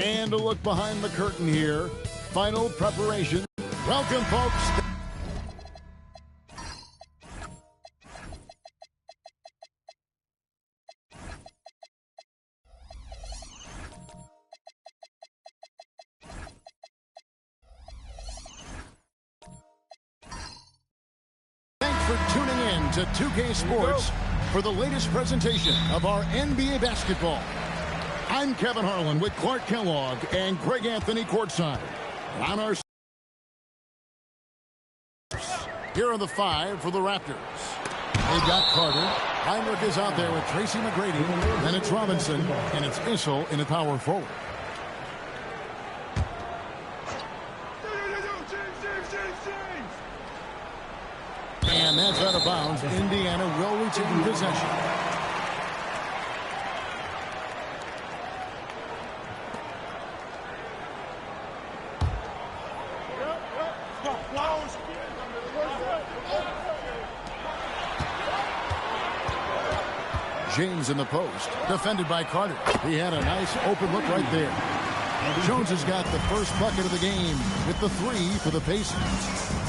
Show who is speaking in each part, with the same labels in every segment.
Speaker 1: And a look behind the curtain here. Final preparation. Welcome, folks. Thanks for tuning in to 2K Sports for the latest presentation of our NBA basketball. I'm Kevin Harlan with Clark Kellogg and Greg Anthony courtside. On our here are the five for the Raptors. They've got Carter. Heinrich is out there with Tracy McGrady. Then it's Robinson, and it's Issel in a power forward. And that's out of bounds. Indiana will retain possession. James in the post, defended by Carter. He had a nice open look right there. Jones has got the first bucket of the game with the three for the Pacers.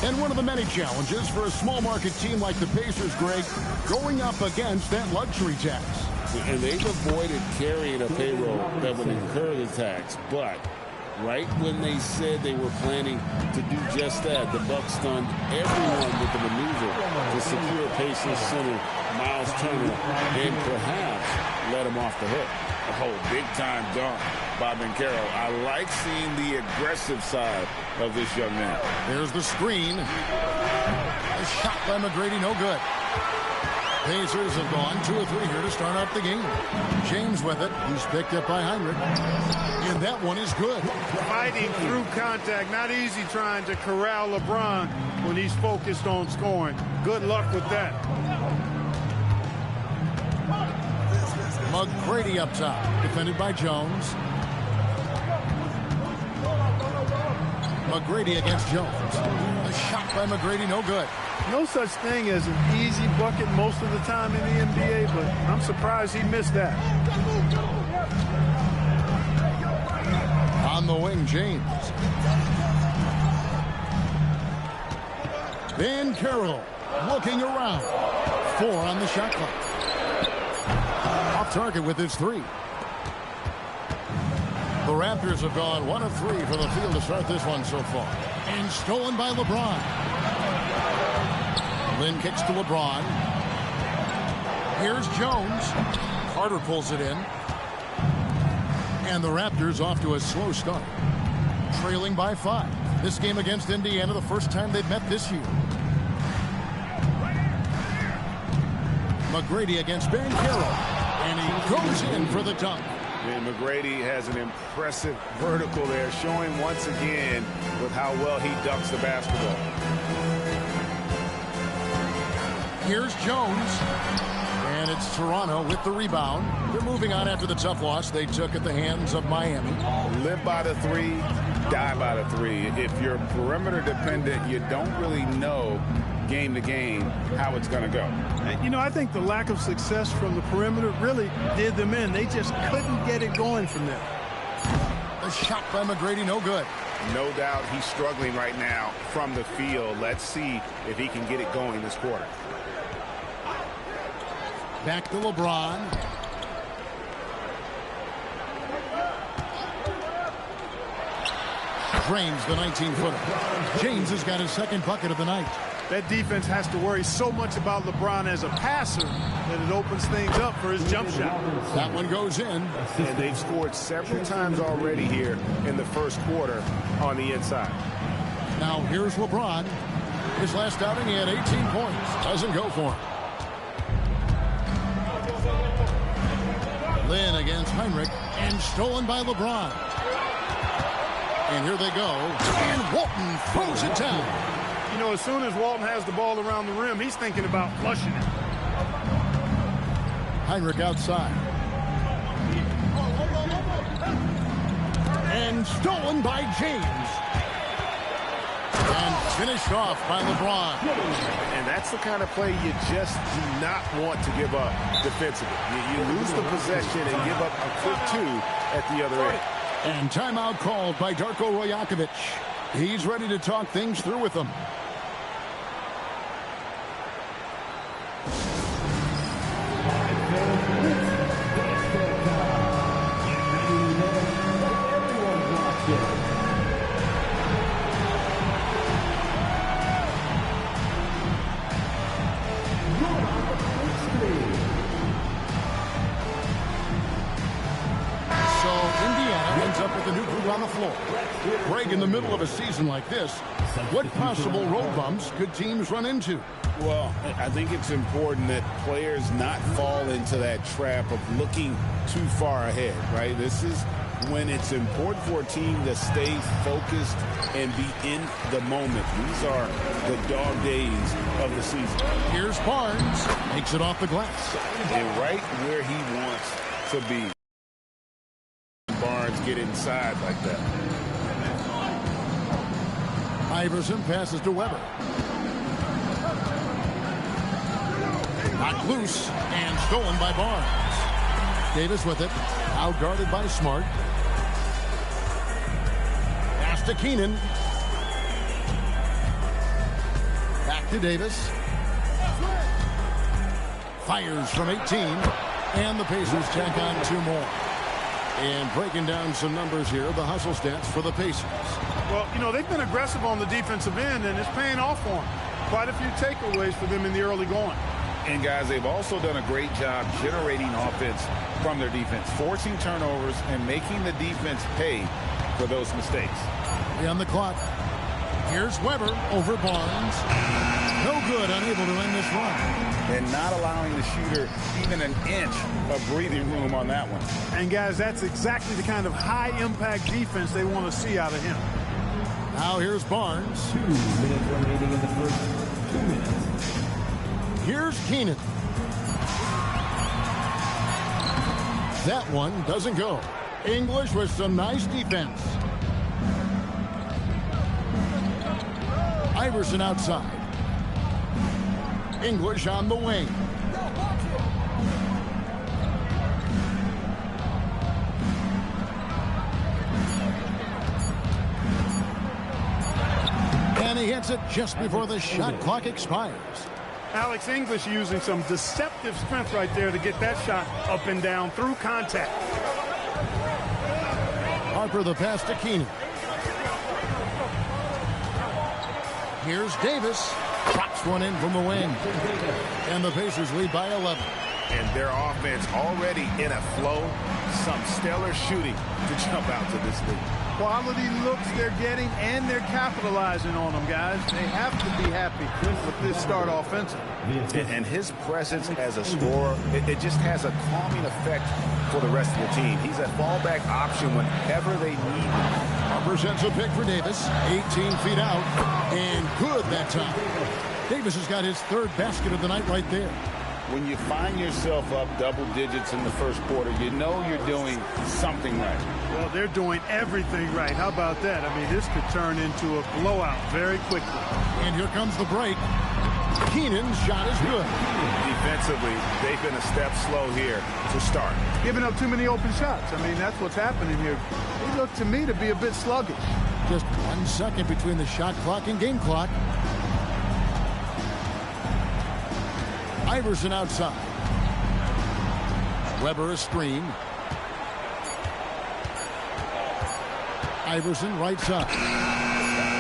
Speaker 1: And one of the many challenges for a small market team like the Pacers, Greg, going up against that luxury tax.
Speaker 2: And they've avoided carrying a payroll that would incur the tax, but right when they said they were planning to do just that, the Bucks stunned everyone with the maneuver to secure Pacers center Miles Turner and perhaps let him off the hook. Oh, big-time dunk by Carroll. I like seeing the aggressive side of this young man.
Speaker 1: There's the screen. A shot by McGrady, no good. Pacers have gone 2 or 3 here to start out the game. James with it. He's picked up by Heinrich. And that one is good.
Speaker 3: Fighting through contact. Not easy trying to corral LeBron when he's focused on scoring. Good luck with that.
Speaker 1: McGrady up top. Defended by Jones. McGrady against Jones. A shot by McGrady, no good.
Speaker 3: No such thing as an easy bucket most of the time in the NBA, but I'm surprised he missed that.
Speaker 1: On the wing, James. Van Carroll looking around. 4 on the shot clock. Off target with his 3. The Raptors have gone 1 of 3 for the field to start this one so far. And stolen by LeBron. Lynn kicks to LeBron. Here's Jones. Carter pulls it in. And the Raptors off to a slow start. Trailing by 5. This game against Indiana, the first time they've met this year. McGrady against Ben Carroll. And he goes in for the dunk.
Speaker 4: And McGrady has an impressive vertical there, showing once again with how well he dunks the basketball.
Speaker 1: Here's Jones. And it's Toronto with the rebound. They're moving on after the tough loss they took at the hands of Miami.
Speaker 4: Live by the 3, die by the 3. If you're perimeter dependent, you don't really know game to game how it's going to go.
Speaker 3: You know, I think the lack of success from the perimeter really did them in. They just couldn't get it going from there.
Speaker 1: A shot by McGrady, no good.
Speaker 4: No doubt he's struggling right now from the field. Let's see if he can get it going this quarter.
Speaker 1: Back to LeBron. Drains the 19-footer. James has got his second bucket of the night.
Speaker 3: That defense has to worry so much about LeBron as a passer that it opens things up for his jump shot.
Speaker 1: That one goes in.
Speaker 4: And they've scored several times already here in the first quarter on the inside.
Speaker 1: Now here's LeBron. His last outing, he had 18 points. Doesn't go for him. Lynn against Heinrich, and stolen by LeBron. And here they go, and Walton throws it down.
Speaker 3: You know, as soon as Walton has the ball around the rim, he's thinking about flushing it.
Speaker 1: Heinrich outside. And stolen by James. And finished off by LeBron.
Speaker 4: And that's the kind of play you just do not want to give up defensively. You lose the possession and give up a quick 2 at the other end.
Speaker 1: And timeout called by Darko Rajakovic. He's ready to talk things through with them. Up with the new crew on the floor. Greg, in the middle of a season like this, what possible road bumps could teams run into?
Speaker 2: Well, I think it's important that players not fall into that trap of looking too far ahead, right? This is when it's important for a team to stay focused and be in the moment. These are the dog days of the season.
Speaker 1: Here's Barnes. Makes it off the glass.
Speaker 2: And right where he wants to be. Barnes get inside like that.
Speaker 1: Iverson passes to Weber. Knocked loose and stolen by Barnes. Davis with it. Out guarded by Smart. Pass to Keenan. Back to Davis. Fires from 18. And the Pacers tack on 2 more. And breaking down some numbers here, the hustle stats for the Pacers.
Speaker 3: Well, you know, they've been aggressive on the defensive end, and it's paying off for them. Quite a few takeaways for them in the early going.
Speaker 4: And, guys, they've also done a great job generating offense from their defense, forcing turnovers and making the defense pay for those mistakes.
Speaker 1: On the clock. Here's Weber over Barnes. No good, unable to end this run.
Speaker 4: And not allowing the shooter even an inch of breathing room on that one.
Speaker 3: And, guys, that's exactly the kind of high-impact defense they want to see out of him.
Speaker 1: Now here's Barnes.
Speaker 5: 2 minutes remaining in the first 2 minutes.
Speaker 1: Here's Keenan. That one doesn't go. English with some nice defense. Iverson outside. English on the wing. And he hits it just before the shot clock expires.
Speaker 3: Alex English using some deceptive strength right there to get that shot up and down through contact.
Speaker 1: Harper the pass to Keenan. Here's Davis. Drops one in from the wing. And the Pacers lead by 11.
Speaker 4: And their offense already in a flow. Some stellar shooting to jump out to this lead.
Speaker 3: Quality looks they're getting, and they're capitalizing on them, guys. They have to be happy with this start offensive.
Speaker 4: And his presence as a scorer, it just has a calming effect for the rest of the team. He's a fallback option whenever they need him.
Speaker 1: Harper sends a pick for Davis. 18 feet out. And good that time. Davis has got his 3rd basket of the night right there.
Speaker 2: When you find yourself up double digits in the first quarter, you know you're doing something right.
Speaker 3: Well, they're doing everything right. How about that? I mean, this could turn into a blowout very quickly.
Speaker 1: And here comes the break. Keenan's shot is good.
Speaker 4: Defensively, they've been a step slow here to start.
Speaker 3: Giving up too many open shots. I mean, that's what's happening here. They look to me to be a bit sluggish.
Speaker 1: Just 1 second between the shot clock and game clock. Iverson outside. Weber a screen. Iverson right side.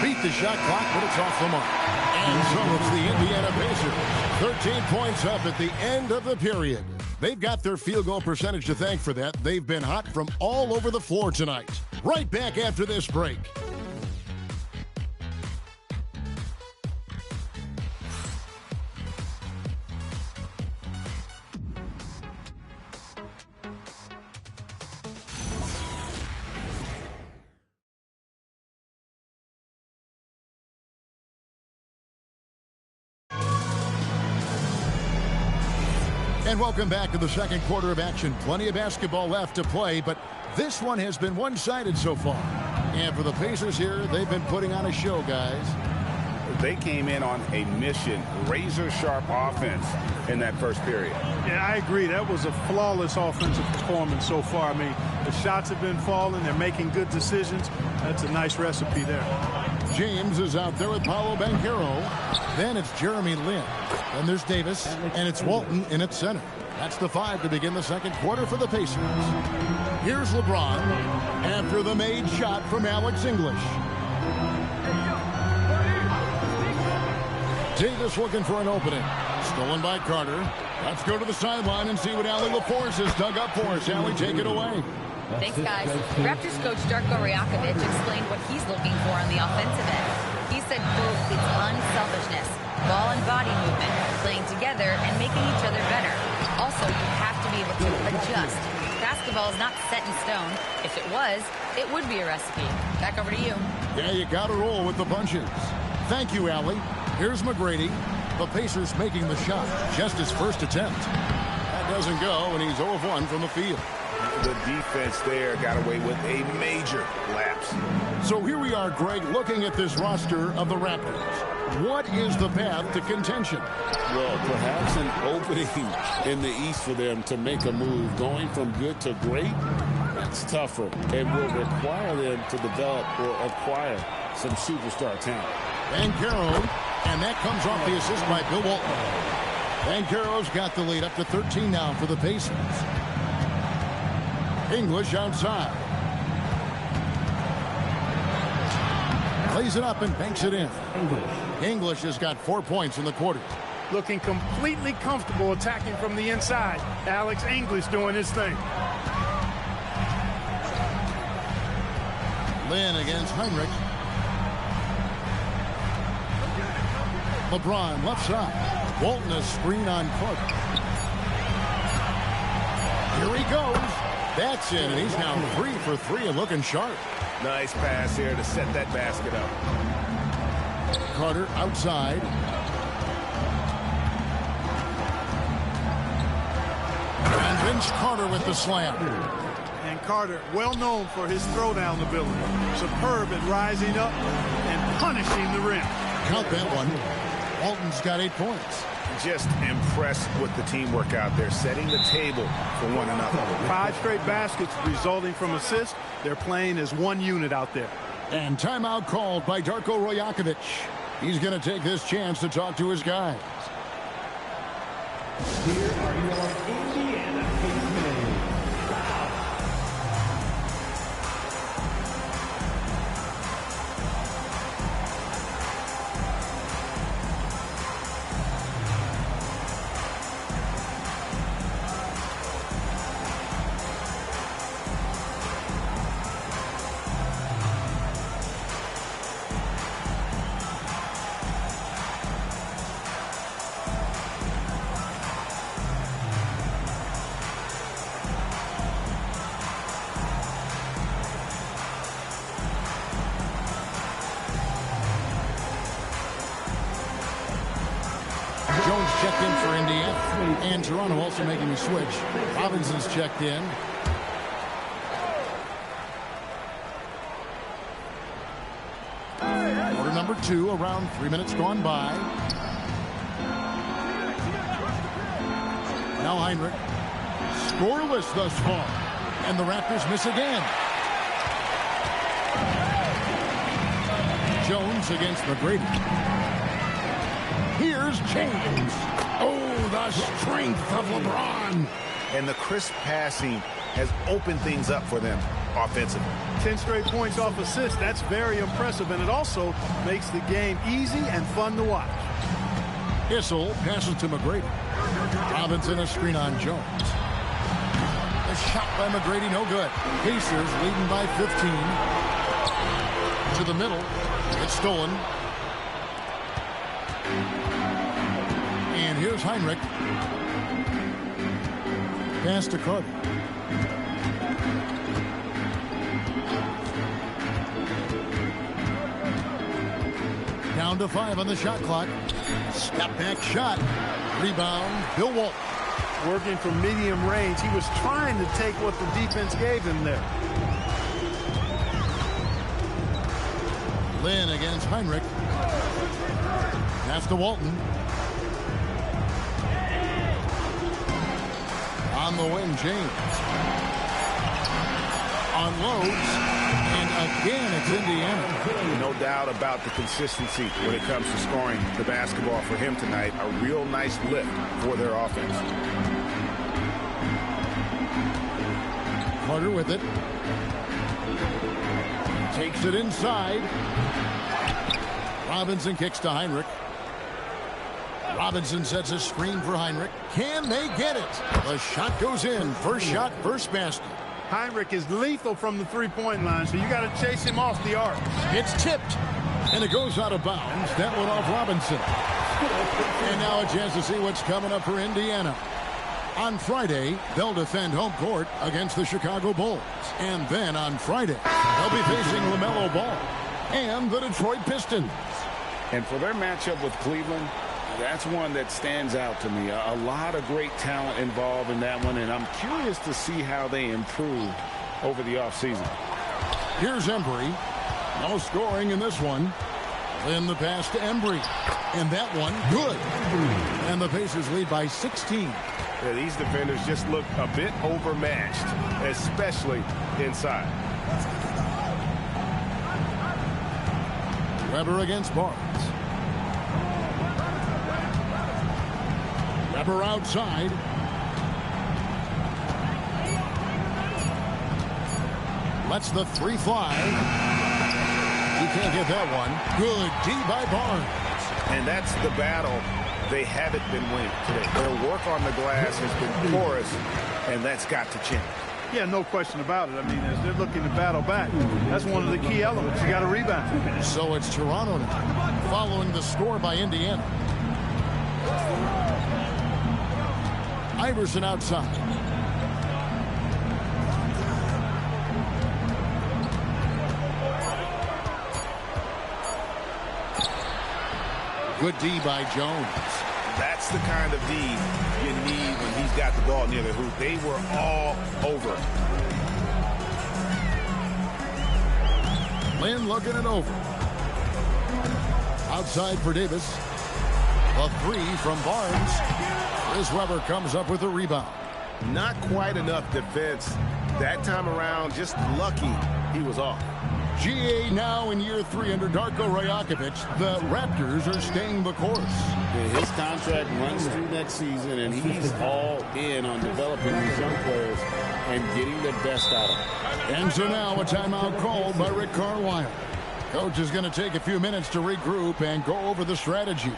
Speaker 1: Beat the shot clock, but it's off the mark. And so it's the Indiana Pacers. 13 points up at the end of the period. They've got their field goal percentage to thank for that. They've been hot from all over the floor tonight. Right back after this break. And welcome back to the second quarter of action. Plenty of basketball left to play, but this one has been one-sided so far. And for the Pacers here, they've been putting on a show, guys.
Speaker 4: They came in on a mission, razor-sharp offense in that first period.
Speaker 3: Yeah, I agree. That was a flawless offensive performance so far. I mean, the shots have been falling. They're making good decisions. That's a nice recipe there.
Speaker 1: James is out there with Paolo Banchero. Then it's Jeremy Lin. Then there's Davis, and it's Walton in at center. That's the 5 to begin the second quarter for the Pacers. Here's LeBron after the made shot from Alex English. Davis looking for an opening. Stolen by Carter. Let's go to the sideline and see what Allie LaForce has dug up for us. Allie, take it away.
Speaker 6: Thanks, guys. Raptors coach Darko Rajakovic explained what he's looking for on the offensive end. He said, quote, it's unselfishness, ball and body movement, playing together and making each other better. Also, you have to be able to adjust. Basketball is not set in stone. If it was, it would be a recipe. Back over to you.
Speaker 1: Yeah, you got to roll with the punches. Thank you, Allie. Here's McGrady. The Pacers making the shot. Just his first attempt. That doesn't go, and he's 0 of 1 from the field.
Speaker 4: The defense there got away with a major lapse.
Speaker 1: So here we are, Greg, looking at this roster of the Raptors. What is the path to contention?
Speaker 2: Well, perhaps an opening in the East for them to make a move. Going from good to great, that's tougher and will require them to develop or acquire some superstar talent.
Speaker 1: Banchero, and that comes off the assist by Bill Walton. Banchero's got the lead up to 13 now for the Pacers. English outside. Plays it up and banks it in. English has got 4 points in the quarter.
Speaker 3: Looking completely comfortable attacking from the inside. Alex English doing his thing.
Speaker 1: Lin against Heinrich. LeBron left side. Walton a screen on Carter. Here he goes. That's in, and he's now 3 for 3 and looking sharp.
Speaker 4: Nice pass here to set that basket up.
Speaker 1: Carter outside. And Vince Carter with the slam.
Speaker 3: And Carter, well known for his throwdown ability. Superb at rising up and punishing the rim.
Speaker 1: Count that one. Walton's got 8 points.
Speaker 4: Just impressed with the teamwork out there, setting the table for one another.
Speaker 3: 5 straight baskets resulting from assists. They're playing as one unit out there.
Speaker 1: And timeout called by Darko Rajakovic. He's going to take this chance to talk to his guys.
Speaker 5: Here are your Indiana Pacers.
Speaker 1: Jones checked in for Indiana. And Toronto also making a switch. Robinson's checked in. Quarter number 2, around 3 minutes gone by. Now Heinrich. Scoreless thus far. And the Raptors miss again. Jones against McGrady. Here's James. Oh, the strength of LeBron.
Speaker 4: And the crisp passing has opened things up for them offensively.
Speaker 3: 10 straight points off assists. That's very impressive, and it also makes the game easy and fun to watch.
Speaker 1: Issel passes to McGrady. Robinson a screen on Jones. A shot by McGrady, no good. Pacers leading by 15. To the middle. It's stolen. And here's Heinrich. Pass to Carter. Down to 5 on the shot clock. Step back shot. Rebound, Bill Walton.
Speaker 3: Working from medium range. He was trying to take what the defense gave him there.
Speaker 1: Lin against Heinrich. Pass to Walton. On the wing, James. Unloads. And again, it's Indiana.
Speaker 4: No doubt about the consistency when it comes to scoring the basketball for him tonight. A real nice lift for their offense.
Speaker 1: Carter with it. Takes it inside. Robinson kicks to Heinrich. Robinson sets a screen for Heinrich. Can they get it? The shot goes in. First shot, first basket.
Speaker 3: Heinrich is lethal from the three-point line, so you got to chase him off the arc.
Speaker 1: It's tipped, and it goes out of bounds. That one off Robinson. And now a chance to see what's coming up for Indiana. On Friday, they'll defend home court against the Chicago Bulls. And then on Friday, they'll be facing LaMelo Ball and the Detroit Pistons.
Speaker 4: And for their matchup with Cleveland, that's one that stands out to me. A lot of great talent involved in that one, and I'm curious to see how they improve over the offseason.
Speaker 1: Here's Embry. No scoring in this one. Then the pass to Embry. And that one, good. And the Pacers lead by 16.
Speaker 7: Yeah, these defenders just look a bit overmatched, especially inside.
Speaker 1: Weber against Barnes. Weber outside. Lets the three fly. He can't get that one. Good D by Barnes.
Speaker 7: And that's the battle they haven't been winning today. Their work on the glass has been porous, and that's got to change.
Speaker 3: Yeah, no question about it. I mean, as they're looking to battle back, that's one of the key elements. You got to rebound.
Speaker 1: So it's Toronto now, following the score by Indiana. Iverson outside. Good D by Jones.
Speaker 7: That's the kind of D you need when he's got the ball near the hoop. They were all over.
Speaker 1: Lynn looking it over. Outside for Davis. A three from Barnes. Chris Weber comes up with a rebound.
Speaker 7: Not quite enough defense. That time around, just lucky he was off.
Speaker 1: GA now in year 3 under Darko Rajakovic. The Raptors are staying the course.
Speaker 2: His contract runs through next season, and he's all in on developing these young players and getting the best out of them.
Speaker 1: And so now a timeout called by Rick Carlisle. Coach is going to take a few minutes to regroup and go over the strategy.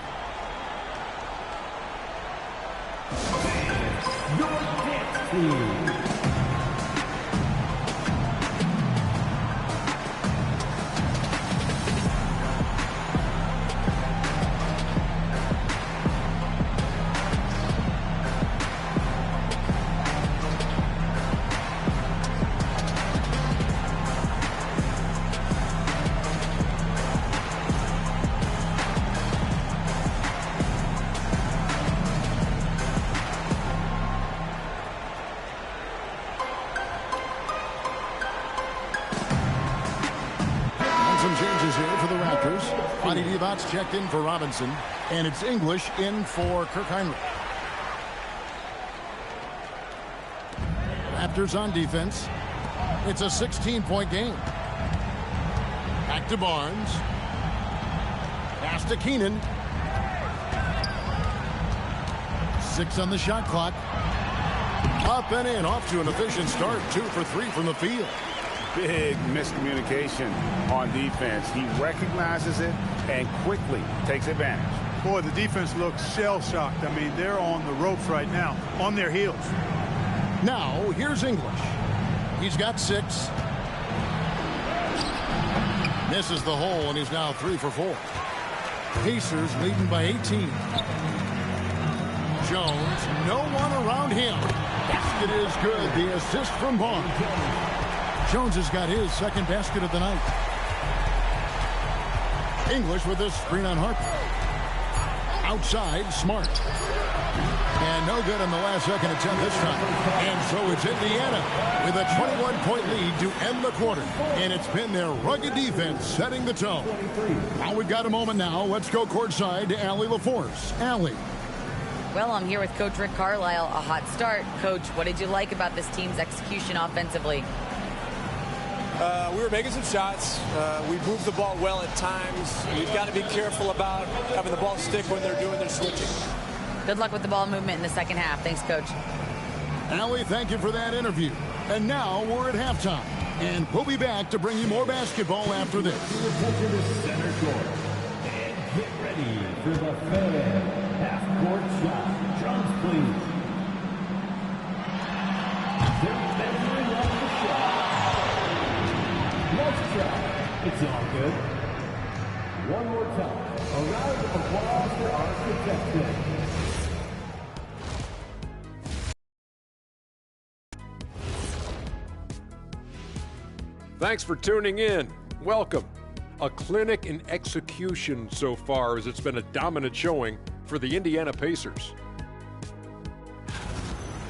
Speaker 1: Some changes here for the Raptors. Bonnie Divat's checked in for Robinson, and it's English in for Kirk Heinrich. Raptors on defense. It's a 16-point game. Back to Barnes. Pass to Keenan. 6 on the shot clock. Up and in, off to an efficient start. 2 for 3 from the field.
Speaker 4: Big miscommunication on defense. He recognizes it and quickly takes advantage.
Speaker 3: Boy, the defense looks shell-shocked. I mean, they're on the ropes right now, on their heels.
Speaker 1: Now, here's English. He's got 6. Misses the hole, and he's now 3 for 4. Pacers leading by 18. Jones, no one around him. Basket is good. The assist from Barnes. Jones has got his second basket of the night. English with this screen on Harper. Outside, Smart. And no good on the last second attempt this time. And so it's Indiana with a 21-point lead to end the quarter. And it's been their rugged defense setting the tone. Now we've got a moment now. Let's go courtside to Allie LaForce. Allie.
Speaker 6: Well, I'm here with Coach Rick Carlisle. A hot start. Coach, what did you like about this team's execution offensively?
Speaker 8: We were making some shots. We moved the ball well at times. You've got to be careful about having the ball stick when they're doing their switching.
Speaker 6: Good luck with the ball movement in the second half. Thanks, Coach.
Speaker 1: Allie, thank you for that interview. And now we're at halftime. And we'll be back to bring you more basketball after this.
Speaker 5: Center court. And get ready for the fan half-court shot. Drums, please. They're measuring up the shot. Let's try. It's all good. One more time. A round of applause for our contestants.
Speaker 9: Thanks for tuning in. Welcome. A clinic in execution so far, as it's been a dominant showing for the Indiana Pacers.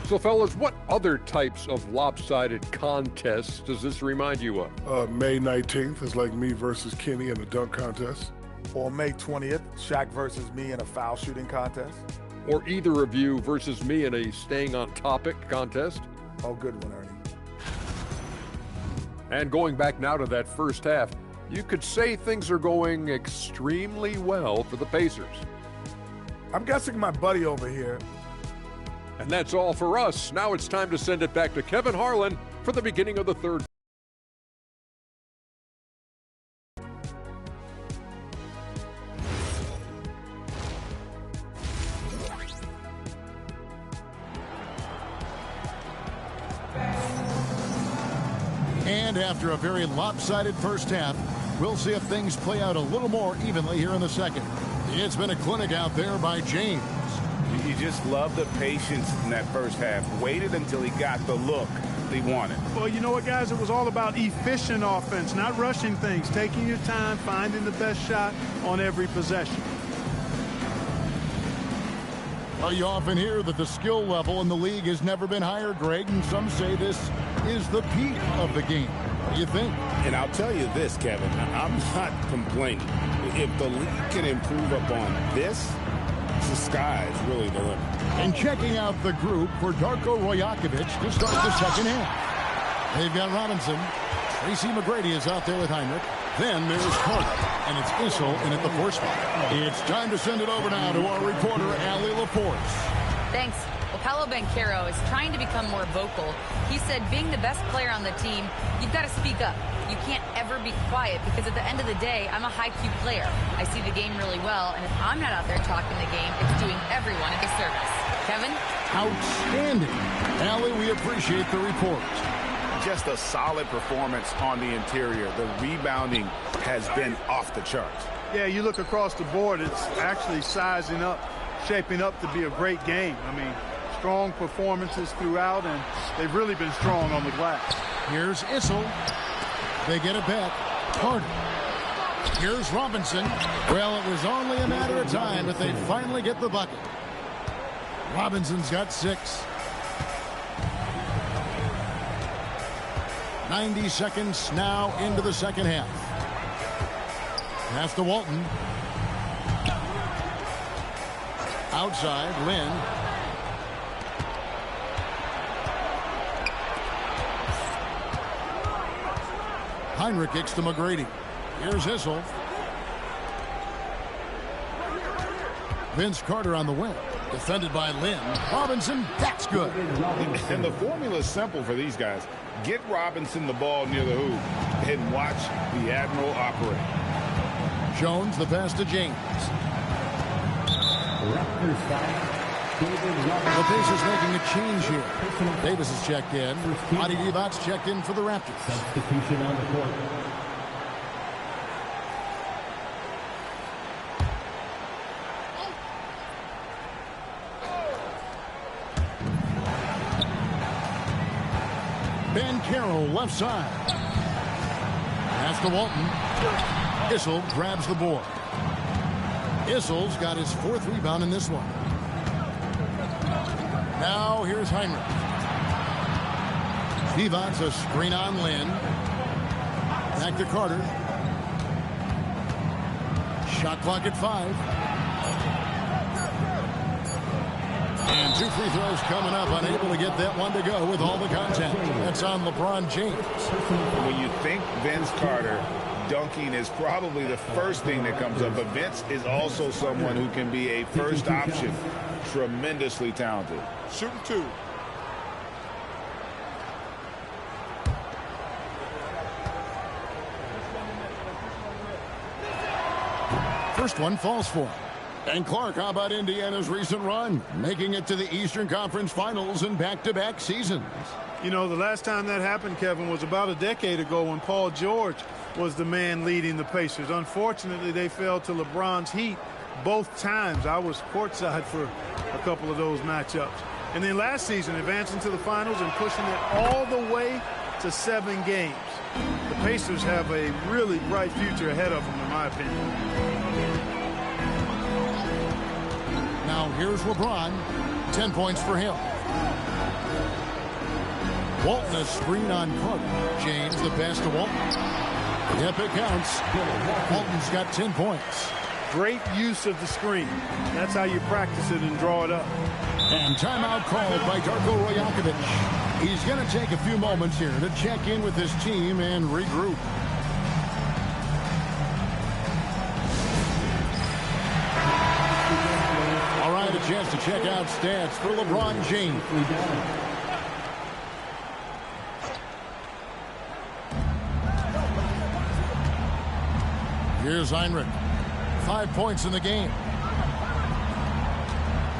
Speaker 9: So, fellas, what other types of lopsided contests does this remind you of?
Speaker 10: May 19th is like me versus Kenny in a dunk contest.
Speaker 11: Or May 20th, Shaq versus me in a foul shooting contest.
Speaker 9: Or either of you versus me in a staying on topic contest.
Speaker 11: Oh, good one, Ernie.
Speaker 9: And going back now to that first half, you could say things are going extremely well for the Pacers.
Speaker 11: I'm guessing my buddy over here.
Speaker 9: And that's all for us. Now it's time to send it back to Kevin Harlan for the beginning of the third.
Speaker 1: And after a very lopsided first half, we'll see if things play out a little more evenly here in the second. It's been a clinic out there by James.
Speaker 7: You just love the patience in that first half. Waited until he got the look he wanted.
Speaker 3: Well, you know what, guys? It was all about efficient offense, not rushing things, taking your time, finding the best shot on every possession.
Speaker 1: Well, you often hear that the skill level in the league has never been higher, Greg, and some say this is the peak of the game. What do you think?
Speaker 7: And I'll tell you this, Kevin, I'm not complaining. If the league can improve upon this, the sky is really the limit.
Speaker 1: And checking out the group for Darko Rajakovic to start the second half. They've got Robinson. Tracy McGrady is out there with Heinrich. Then there's Carter, and it's Issel in at the 4 spot. It's time to send it over now to our reporter, Allie LaForce.
Speaker 6: Thanks. Well, Paolo Banchero is trying to become more vocal. He said being the best player on the team, you've got to speak up. You can't ever be quiet because at the end of the day, I'm a high-Q player. I see the game really well, and if I'm not out there talking the game, it's doing everyone a disservice. Kevin?
Speaker 1: Outstanding. Allie, we appreciate the report.
Speaker 7: Just a solid performance on the interior. The rebounding has been off the charts.
Speaker 3: Yeah, you look across the board, it's actually sizing up, shaping up to be a great game. I mean, strong performances throughout, and they've really been strong on the glass.
Speaker 1: Here's Issel. They get it back. Carter. Here's Robinson. Well, it was only a matter of time, but they finally get the bucket. Robinson's got 6. 90 seconds now into the second half. Pass to Walton. Outside, Lynn. Heinrich kicks to McGrady. Here's Issel. Vince Carter on the wing. Defended by Lynn. Robinson, that's good.
Speaker 7: And the formula is simple for these guys. Get Robinson the ball near the hoop and watch the Admiral operate.
Speaker 1: Jones, the pass to James. The Pacers making a change here. Davis is checked in. Adi Divac's checked in for the Raptors.
Speaker 5: Substitution on the court.
Speaker 1: Banchero left side. Pass to Walton. Issel grabs the board. Issel's got his 4th rebound in this one. Now here's Heinrich. Pivot's a screen on Lynn. Back to Carter. Shot clock at 5. And 2 free throws coming up. Unable to get that one to go with all the contact. That's on LeBron James.
Speaker 4: When you think Vince Carter, dunking is probably the first thing that comes up. But Vince is also someone who can be a first option. Tremendously talented.
Speaker 11: Shooting 2.
Speaker 1: First one falls for him. And Clark, how about Indiana's recent run? Making it to the Eastern Conference Finals in back-to-back seasons.
Speaker 3: You know, the last time that happened, Kevin, was about a decade ago when Paul George was the man leading the Pacers. Unfortunately, they fell to LeBron's heat both times. I was courtside for a couple of those matchups. And then last season, advancing to the finals and pushing it all the way to 7 games. The Pacers have a really bright future ahead of them, in my opinion.
Speaker 1: Now here's LeBron. 10 points for him. Walton a screen on Carter. James the pass to Walton. Yep, it counts. Walton's got 10 points.
Speaker 3: Great use of the screen. That's how you practice it and draw it up.
Speaker 1: And timeout called by Darko Rajakovic. He's going to take a few moments here to check in with his team and regroup. All right, a chance to check out stats for LeBron James. Here's Heinrich. 5 points in the game.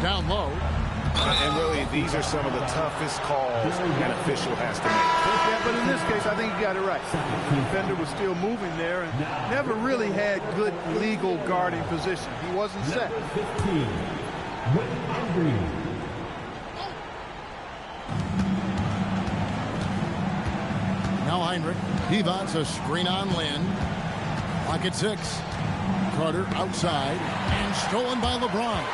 Speaker 1: Down low.
Speaker 4: And really, these are some of the toughest calls an official has to make.
Speaker 3: Yeah, but in this case, I think you got it right. The defender was still moving there and never really had good legal guarding position. He wasn't set.
Speaker 5: 15.
Speaker 1: Now Heinrich. Pivot's a screen on Lynn. Clock at 6. Carter outside and stolen by LeBron.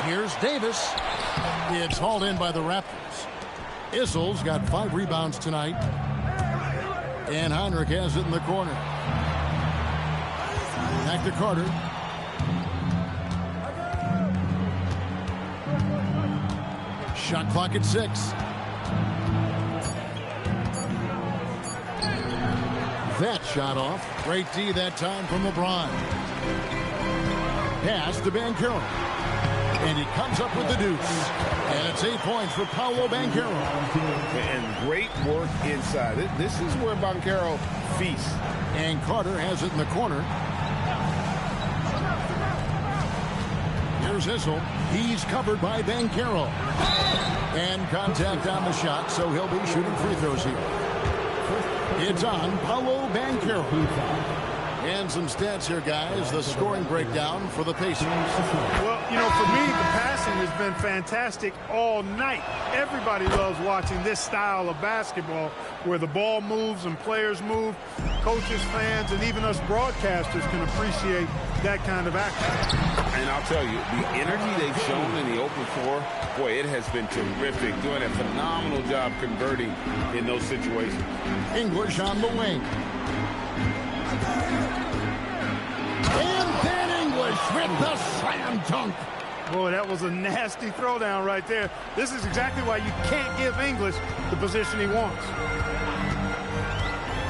Speaker 1: Here's Davis. It's hauled in by the Raptors. Issel's got 5 rebounds tonight. And Heinrich has it in the corner. Back to Carter. Shot clock at 6. That shot off. Great D that time from LeBron. Pass to Banchero. And he comes up with the deuce. And it's 8 points for Paolo Banchero.
Speaker 4: And great work inside. This is where Banchero feasts.
Speaker 1: And Carter has it in the corner. Here's Issel. He's covered by Banchero. And contact on the shot, so he'll be shooting free throws here. It's on Paolo Banchero. And some stats here, guys. The scoring breakdown for the Pacers.
Speaker 3: Well, you know, for me, the passing has been fantastic all night. Everybody loves watching this style of basketball where the ball moves and players move. Coaches, fans, and even us broadcasters can appreciate that kind of action.
Speaker 4: And I'll tell you, the energy they've shown in the open floor, boy, it has been terrific. Doing a phenomenal job converting in those situations.
Speaker 1: English on the wing. And then English with the slam dunk.
Speaker 3: Boy, that was a nasty throwdown right there. This is exactly why you can't give English the position he wants.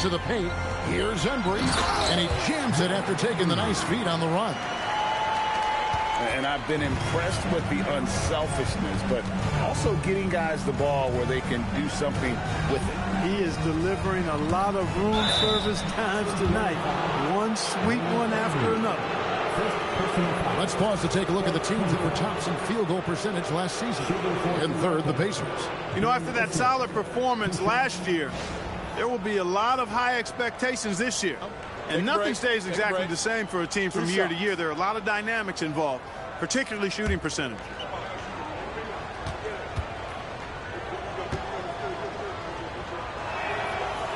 Speaker 1: To the paint, here's Embry, and he jams it after taking the nice feed on the run.
Speaker 4: And I've been impressed with the unselfishness, but also getting guys the ball where they can do something with it.
Speaker 3: He is delivering a lot of room service times tonight. One sweet one after another.
Speaker 1: Let's pause to take a look at the teams that were tops in field goal percentage last season. In third, the Pacers.
Speaker 3: You know, after that solid performance last year, there will be a lot of high expectations this year. And nothing stays exactly the same for a team from year to year. There are a lot of dynamics involved, particularly shooting percentage.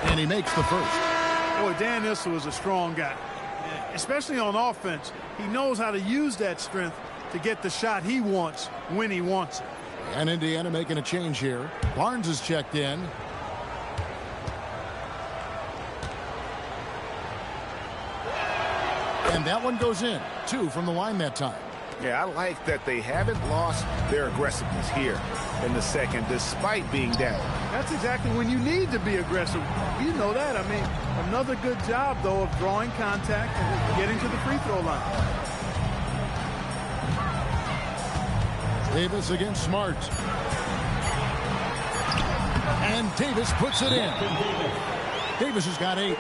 Speaker 1: And he makes the first.
Speaker 3: Boy, Dan Issel is a strong guy, especially on offense. He knows how to use that strength to get the shot he wants when he wants it.
Speaker 1: And Indiana making a change here. Barnes is checked in. And that one goes in. 2 from the line that time.
Speaker 4: Yeah, I like that they haven't lost their aggressiveness here in the second, despite being down.
Speaker 3: That's exactly when you need to be aggressive. You know that. I mean, another good job, though, of drawing contact and getting to the free throw line.
Speaker 1: Davis against Smart. And Davis puts it in. Davis has got 8.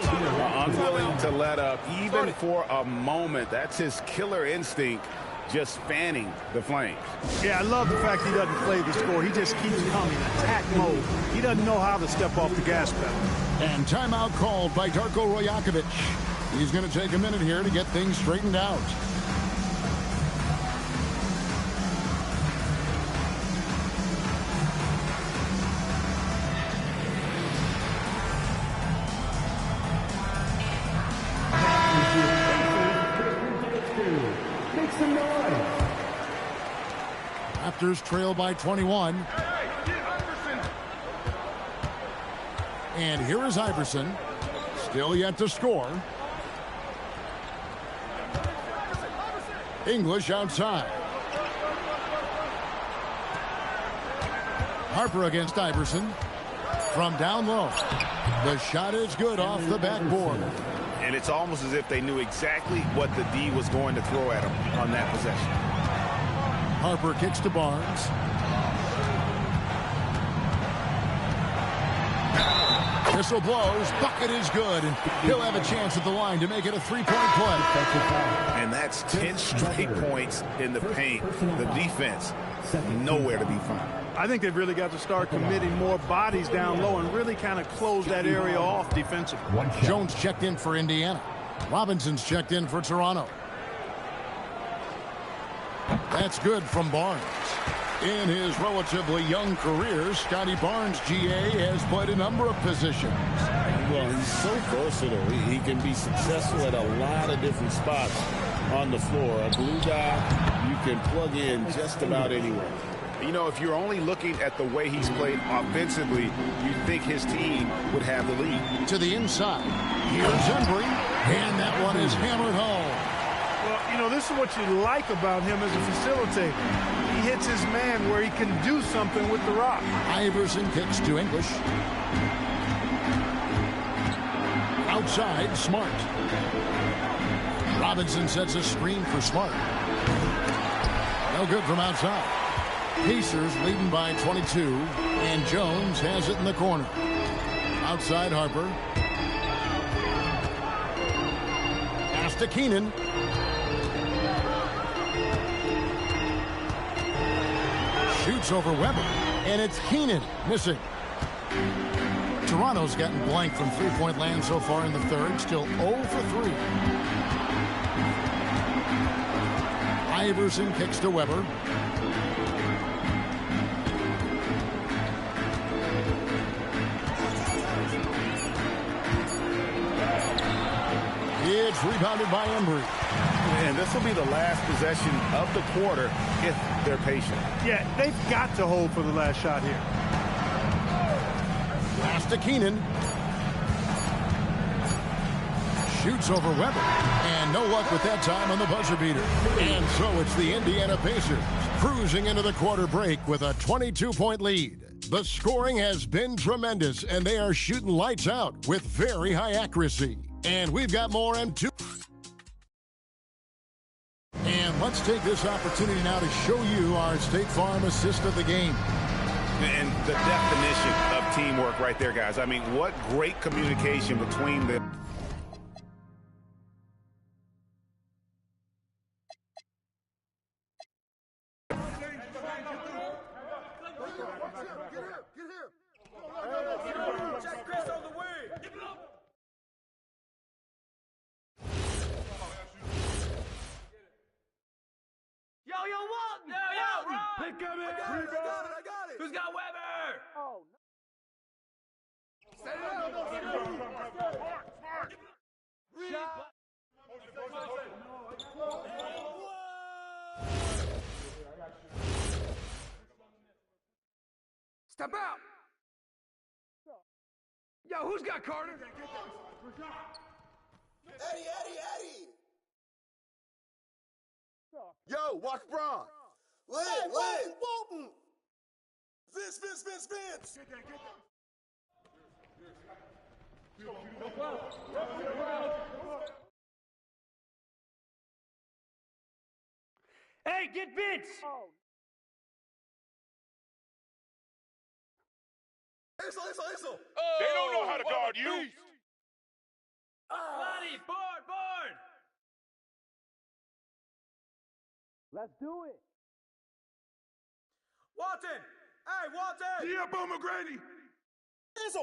Speaker 4: Unwilling to let up even for a moment. That's his killer instinct, just fanning the flames.
Speaker 3: Yeah, I love the fact he doesn't play the score. He just keeps coming, attack mode. He doesn't know how to step off the gas pedal.
Speaker 1: And timeout called by Darko Rajakovic. He's going to take a minute here to get things straightened out. Raptors trail by 21. And here is Iverson. Still yet to score. English outside. Harper against Iverson. From down low. The shot is good off the backboard.
Speaker 4: And it's almost as if they knew exactly what the D was going to throw at him on that possession.
Speaker 1: Harper kicks to Barnes. Whistle blows. Bucket is good. And he'll have a chance at the line to make it a 3-point play.
Speaker 4: And that's 10 straight points in the paint. The defense, nowhere to be found.
Speaker 3: I think they've really got to start committing more bodies down low and really kind of close that area off defensively.
Speaker 1: Jones checked in for Indiana. Robinson's checked in for Toronto. That's good from Barnes. In his relatively young career, Scotty Barnes, GA, has played a number of positions.
Speaker 2: Well, he's so versatile. He can be successful at a lot of different spots on the floor. A glue guy you can plug in just about anywhere.
Speaker 4: You know, if you're only looking at the way he's played offensively, you'd think his team would have the lead.
Speaker 1: To the inside. Here's Embry. And that one is hammered home.
Speaker 3: Well, you know, this is what you like about him as a facilitator. He hits his man where he can do something with the rock.
Speaker 1: Iverson kicks to English. Outside, Smart. Robinson sets a screen for Smart. No good from outside. Pacers leading by 22, and Jones has it in the corner. Outside, Harper. Pass to Keenan. Shoots over Weber, and it's Keenan missing. Toronto's gotten blank from three-point land so far in the third, still 0 for 3. Iverson kicks to Weber. It's rebounded by Embry.
Speaker 4: And this will be the last possession of the quarter if they're patient.
Speaker 3: Yeah, they've got to hold for the last shot here.
Speaker 1: Pass to Keenan. Shoots over Weber. And no luck with that time on the buzzer beater. And so it's the Indiana Pacers cruising into the quarter break with a 22-point lead. The scoring has been tremendous, and they are shooting lights out with very high accuracy. And we've got more M2. And let's take this opportunity now to show you our State Farm assist of the game.
Speaker 4: And the definition of teamwork right there, guys. I mean, what great communication between them.
Speaker 5: Who's got Weber? Oh, no.
Speaker 12: Step out. Yo, who's got Carter?
Speaker 13: Eddie!
Speaker 14: Yo, watch Braun.
Speaker 13: Lynn! Bolton! Vince!
Speaker 12: Hey, get Vince!
Speaker 13: Eso!
Speaker 14: They don't know how to guard you.
Speaker 12: Buddy, board! Let's do it.
Speaker 13: Walton! Hey, Walton!
Speaker 14: Yeah, Bo McGrady.
Speaker 13: Izzo!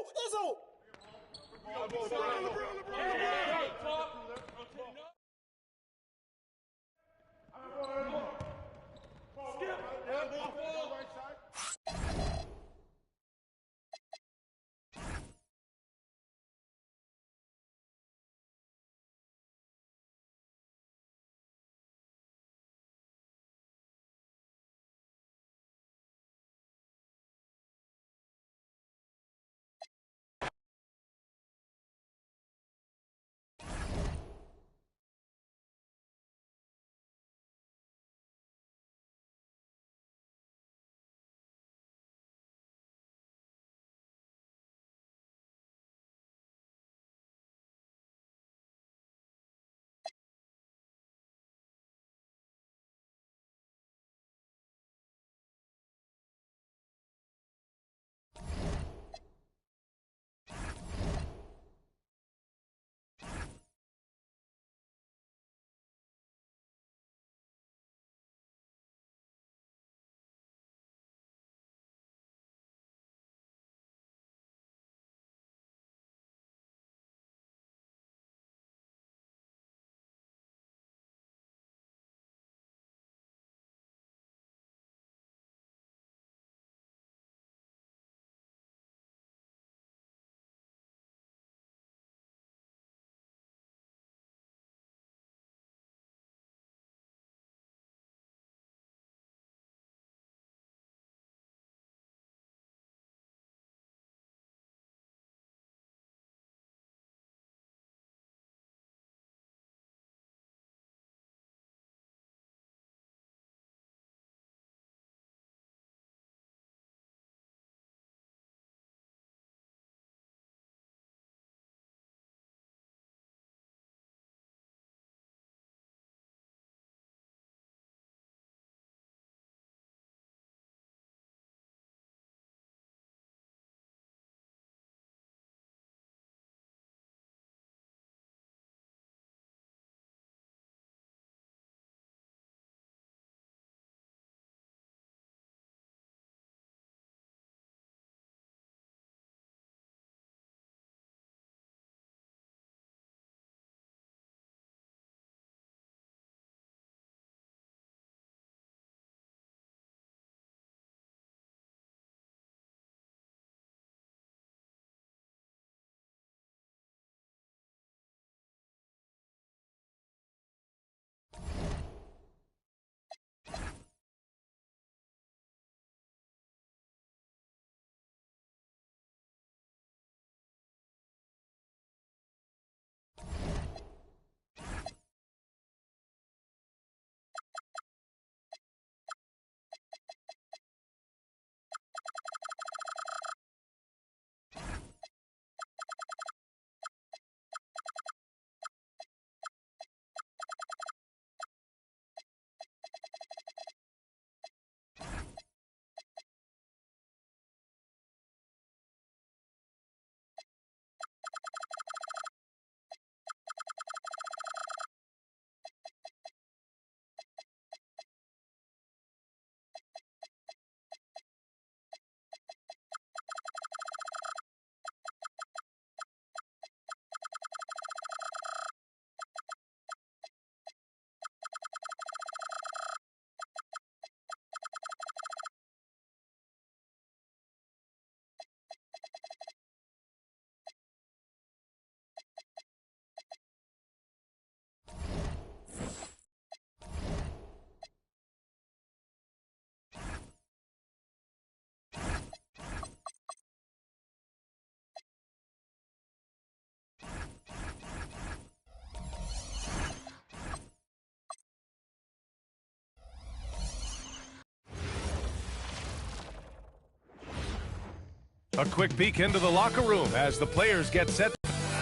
Speaker 15: A quick peek into the locker room as the players get set.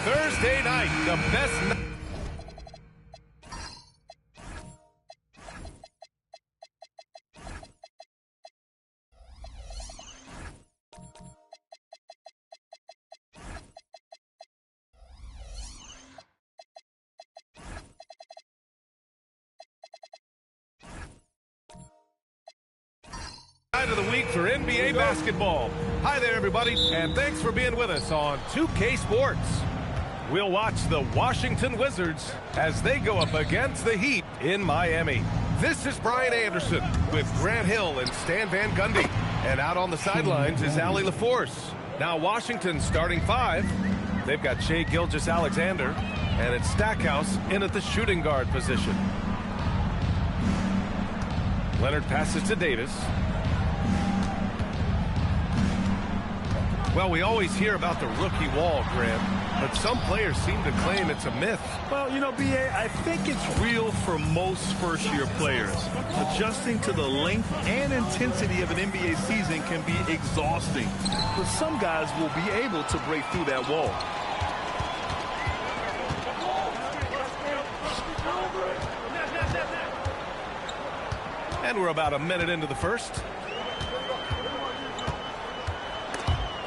Speaker 15: Thursday night, the best night. Of the week for NBA basketball. Hi there, everybody, and thanks for being with us on 2K Sports. We'll watch the Washington Wizards as they go up against the Heat in Miami. This is Brian Anderson with Grant Hill and Stan Van Gundy. And out on the sidelines is Allie LaForce. Now Washington starting five. They've got Shai Gilgeous-Alexander, and it's Stackhouse in at the shooting guard position. Leonard passes to Davis. Well, we always hear about the rookie wall, Grant, but some players seem to claim it's a myth.
Speaker 16: Well, you know, B.A., I think it's real for most first-year players. Adjusting to the length and intensity of an NBA season can be exhausting, but some guys will be able to break through that wall.
Speaker 15: And we're about a minute into the first.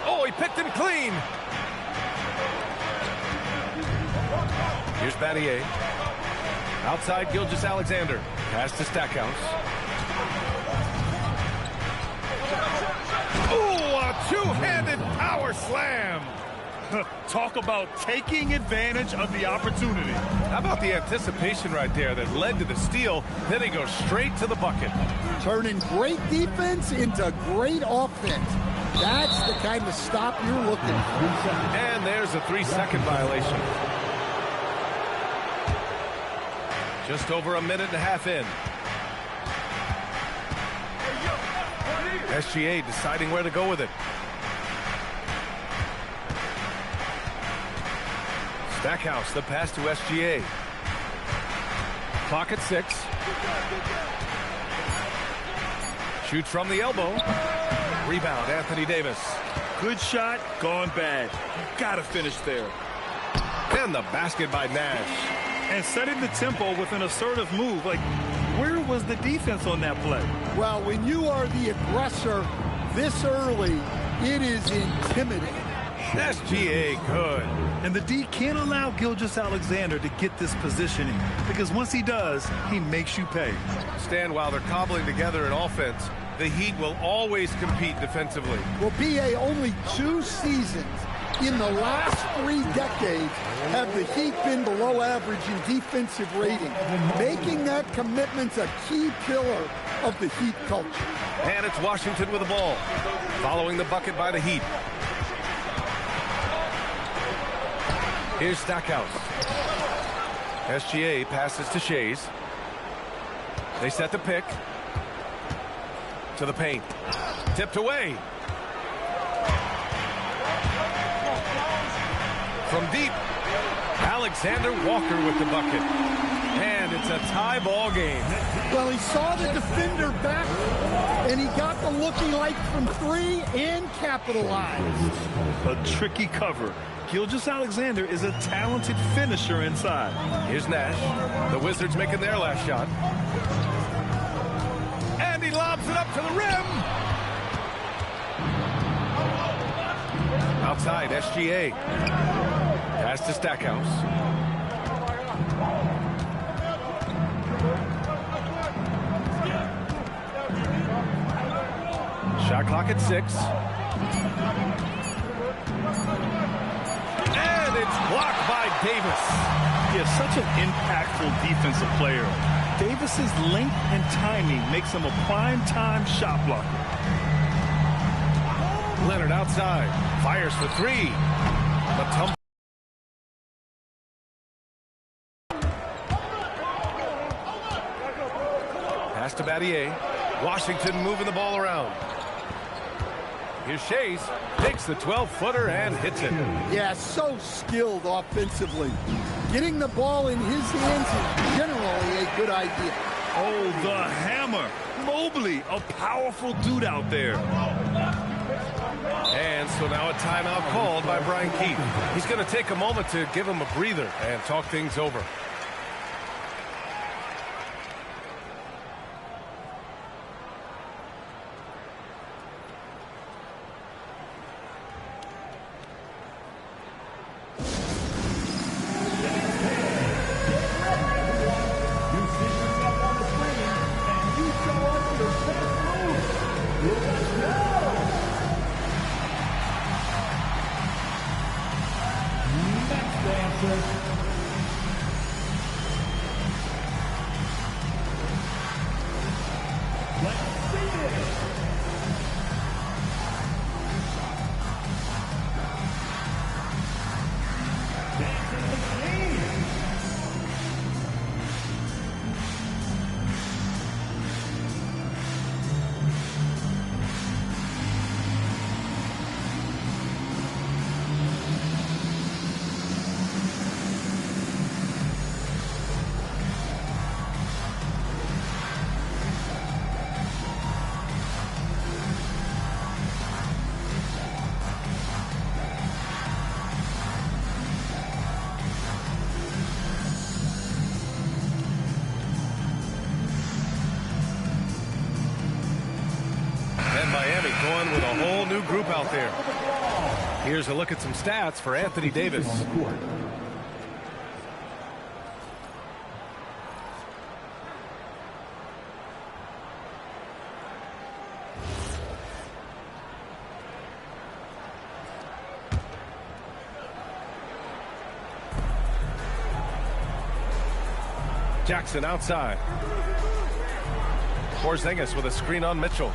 Speaker 15: Oh, he picked him clean. Here's Battier. Outside Gilgeous-Alexander. Pass to Stackhouse. Oh, a two-handed power slam.
Speaker 16: Talk about taking advantage of the opportunity.
Speaker 15: How about the anticipation right there that led to the steal? Then he goes straight to the bucket.
Speaker 17: Turning great defense into great offense. That's the kind of stop you're looking for.
Speaker 15: And there's a 3-second violation. Just over a minute and a half in. SGA deciding where to go with it. Stackhouse, the pass to SGA. Clock at 6. Shoots from the elbow. Rebound, Anthony Davis.
Speaker 16: Good shot, gone bad. You gotta finish there.
Speaker 15: And the basket by Nash.
Speaker 16: And setting the tempo with an assertive move. Like, where was the defense on that play?
Speaker 17: Well, when you are the aggressor this early, it is intimidating.
Speaker 15: SGA good.
Speaker 16: And the D can't allow Gilgeous-Alexander to get this positioning, because once he does, he makes you pay.
Speaker 15: Stan, while they're cobbling together in offense, the Heat will always compete defensively.
Speaker 17: Well, B.A., only 2 seasons in the last 3 decades have the Heat been below average in defensive rating, making that commitment a key pillar of the Heat culture.
Speaker 15: And it's Washington with the ball, following the bucket by the Heat. Here's Stackhouse. SGA passes to Shays. They set the pick. To the paint. Tipped away. From deep. Alexander Walker with the bucket. And it's a tie ball game.
Speaker 17: Well, he saw the defender back, and he got the looking like from 3 and capitalized.
Speaker 16: A tricky cover. Gilgeous-Alexander is a talented finisher inside.
Speaker 15: Here's Nash. The Wizards making their last shot. And he lobs it up to the rim. Outside, SGA. Pass to Stackhouse. Shot clock at 6. And it's blocked by Davis.
Speaker 16: He is such an impactful defensive player. Davis's length and timing makes him a prime-time shot blocker.
Speaker 15: Leonard outside. Fires for 3. The tumble. Pass to Battier. Washington moving the ball around. Here's Shays, takes the 12-footer and hits it.
Speaker 17: Yeah, so skilled offensively. Getting the ball in his hands is generally a good idea.
Speaker 16: Oh, the hammer. Mobley, a powerful dude out there.
Speaker 15: And so now a timeout called by Brian Keith. He's going to take a moment to give him a breather and talk things over. Miami going with a whole new group out there. Here's a look at some stats for Anthony Davis. Jackson outside. Porzingis with a screen on Mitchell.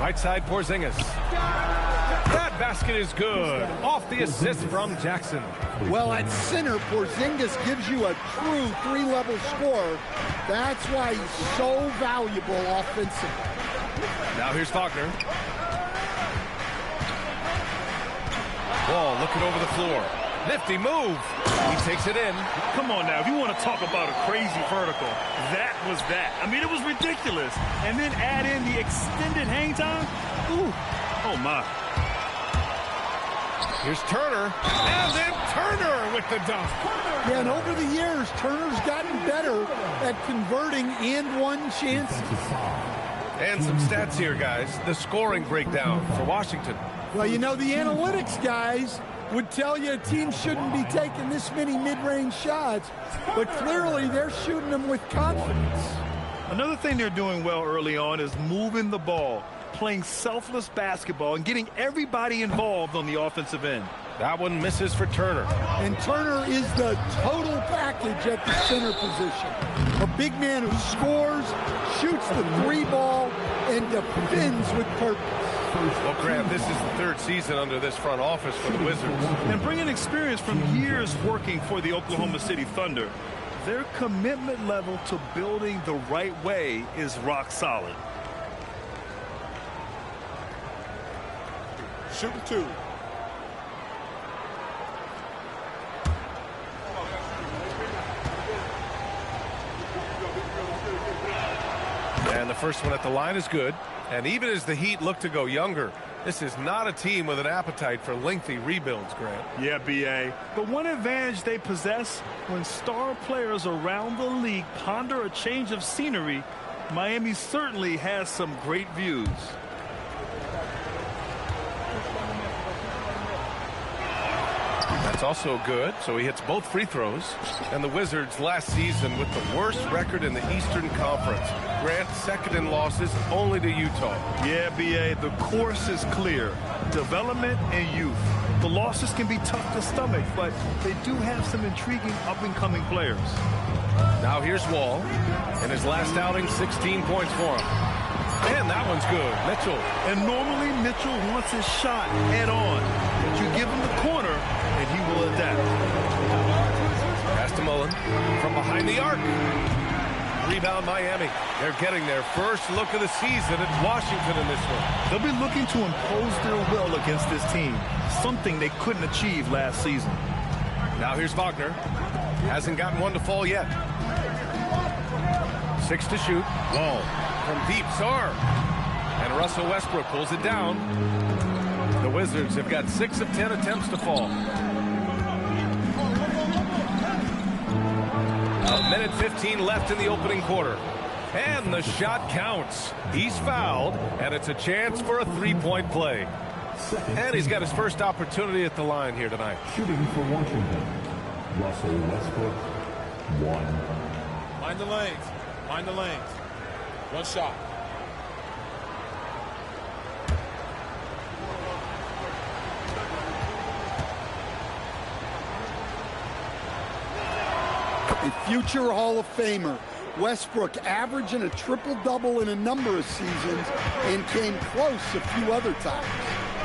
Speaker 15: Right side, Porzingis. That basket is good. Off the assist from Jackson.
Speaker 17: Well, at center, Porzingis gives you a true three-level scorer. That's why he's so valuable offensively.
Speaker 15: Now here's Wagner. Ball looking over the floor. Nifty move. He takes it in.
Speaker 16: Come on now. If you want to talk about a crazy vertical, that was that. I mean, it was ridiculous. And then add in the extended hang time. Ooh. Oh, my.
Speaker 15: Here's Turner. And then Turner with the dunk.
Speaker 17: Yeah, and over the years, Turner's gotten better at converting and-one chances.
Speaker 15: And some stats here, guys. The scoring breakdown for Washington.
Speaker 17: Well, you know, the analytics guys would tell you a team shouldn't be taking this many mid-range shots, but clearly they're shooting them with confidence.
Speaker 16: Another thing they're doing well early on is moving the ball, playing selfless basketball, and getting everybody involved on the offensive end.
Speaker 15: That one misses for Turner.
Speaker 17: And Turner is the total package at the center position. A big man who scores, shoots the three ball, and defends with purpose.
Speaker 15: Well, Grant, this is the third season under this front office for the Wizards.
Speaker 16: And bringing experience from years working for the Oklahoma City Thunder, their commitment level to building the right way is rock solid.
Speaker 14: Shooting two.
Speaker 15: And the first one at the line is good. And even as the Heat look to go younger, this is not a team with an appetite for lengthy rebuilds, Grant.
Speaker 16: Yeah, B.A. But one advantage they possess, when star players around the league ponder a change of scenery, Miami certainly has some great views.
Speaker 15: That's also good, so he hits both free throws. And the Wizards last season with the worst record in the Eastern Conference. Grant, second in losses, only to Utah.
Speaker 16: Yeah, B.A., the course is clear. Development and youth. The losses can be tough to stomach, but they do have some intriguing up-and-coming players.
Speaker 15: Now here's Wall. In his last outing, 16 points for him. And that one's good. Mitchell.
Speaker 16: And normally Mitchell wants his shot head on. But you give him the corner, and he will adapt.
Speaker 15: Pass to Mullen from behind the arc. Rebound Miami. They're getting their first look of the season at Washington in this one.
Speaker 16: They'll be looking to impose their will against this team, something they couldn't achieve last season.
Speaker 15: Now here's Wagner. Hasn't gotten one to fall yet. 6 to shoot. Wall from deep. Sarr. And Russell Westbrook pulls it down. The Wizards have got 6 of 10 attempts to fall. A minute 15 left in the opening quarter. And the shot counts. He's fouled, and it's a chance for a three-point play. And he's got his first opportunity at the line here tonight.
Speaker 5: Shooting for Washington, Russell Westbrook, 1.
Speaker 18: Mind the lanes. Mind the lanes. One shot.
Speaker 17: A future Hall of Famer, Westbrook averaging a triple-double in a number of seasons and came close a few other times.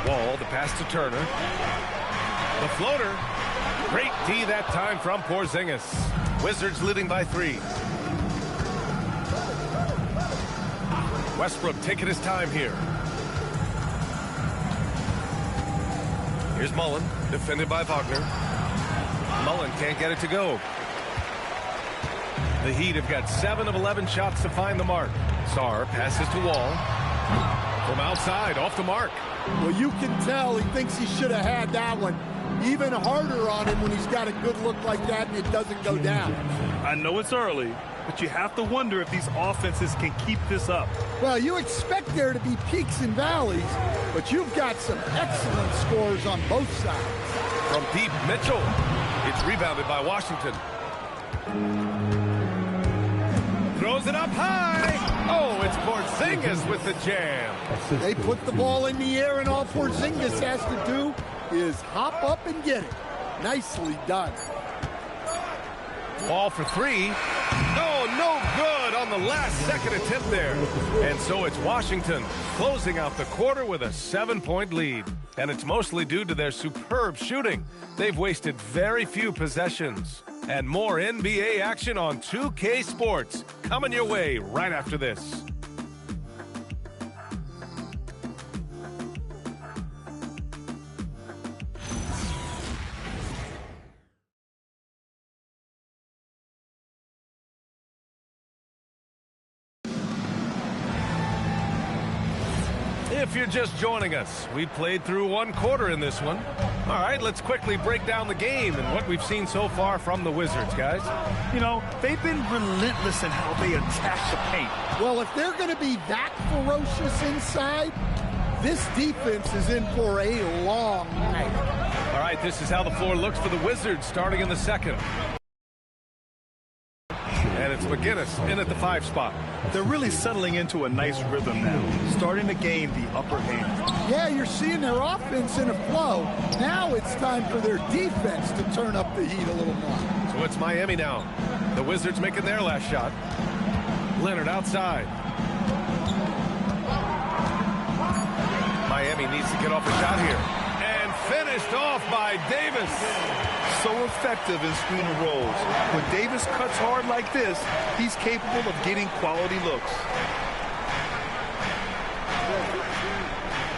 Speaker 15: Wall, the pass to Turner. The floater. Great D that time from Porzingis. Wizards leading by 3. Westbrook taking his time here. Here's Mullen, defended by Wagner. Mullen can't get it to go. The Heat have got 7 of 11 shots to find the mark. Sarr passes to Wall. From outside, off the mark.
Speaker 17: Well, you can tell he thinks he should have had that one. Even harder on him when he's got a good look like that and it doesn't go down.
Speaker 16: I know it's early, but you have to wonder if these offenses can keep this up.
Speaker 17: Well, you expect there to be peaks and valleys, but you've got some excellent scores on both sides.
Speaker 15: From deep, Mitchell. It's rebounded by Washington. Throws it up high. Oh, it's Porzingis with the jam.
Speaker 17: They put the ball in the air, and all Porzingis has to do is hop up and get it. Nicely done.
Speaker 15: Ball for 3. Oh, no good on the last second attempt there. And so it's Washington closing out the quarter with a 7-point lead. And it's mostly due to their superb shooting. They've wasted very few possessions. And more NBA action on 2K Sports coming your way right after this. If you're just joining us, we played through 1 quarter in this one. All right, let's quickly break down the game and what we've seen so far from the Wizards, guys.
Speaker 16: You know, they've been relentless in how they attack the paint.
Speaker 17: Well, if they're going to be that ferocious inside, this defense is in for a long night.
Speaker 15: All right, this is how the floor looks for the Wizards starting in the second. And it's McGinnis in at the 5 spot.
Speaker 16: They're really settling into a nice rhythm now, starting to gain the upper hand.
Speaker 17: Yeah, you're seeing their offense in a flow. Now it's time for their defense to turn up the heat a little more.
Speaker 15: So it's Miami now. The Wizards making their last shot. Leonard outside. Miami needs to get off a shot here. And finished off by Davis.
Speaker 16: So effective in screen and rolls. When Davis cuts hard like this, he's capable of getting quality looks.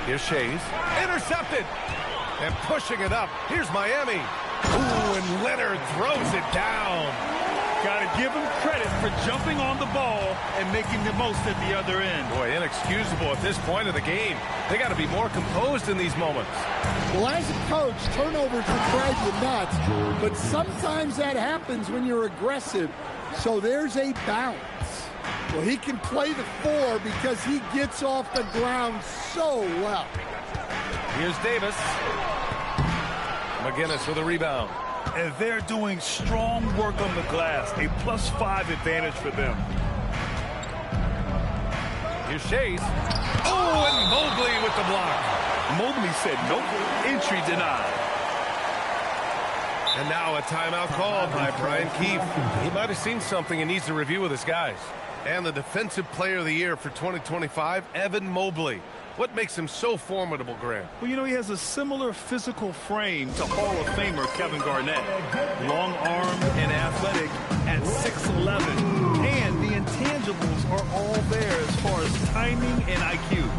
Speaker 15: Here's Shays. Intercepted. And pushing it up. Here's Miami. Ooh, and Leonard throws it down.
Speaker 16: Got to give him credit for jumping on the ball and making the most at the other end.
Speaker 15: Boy, inexcusable at this point of the game. They got to be more composed in these moments.
Speaker 17: Well, as a coach, turnovers will drive you nuts, but sometimes that happens when you're aggressive. So there's a balance. Well, he can play the 4 because he gets off the ground so well.
Speaker 15: Here's Davis. McGinnis with a rebound.
Speaker 16: And they're doing strong work on the glass. A +5 advantage for them.
Speaker 15: Here's Shays. Oh, and Mobley with the block.
Speaker 16: Mobley said nope. Entry denied.
Speaker 15: And now a timeout called by Brian Keefe. He might have seen something and needs to review with his guys. And the Defensive Player of the Year for 2025, Evan Mobley. What makes him so formidable, Grant?
Speaker 16: Well, you know, he has a similar physical frame to Hall of Famer Kevin Garnett. Long-armed and athletic at 6'11". And the intangibles are all there as far as timing and IQ.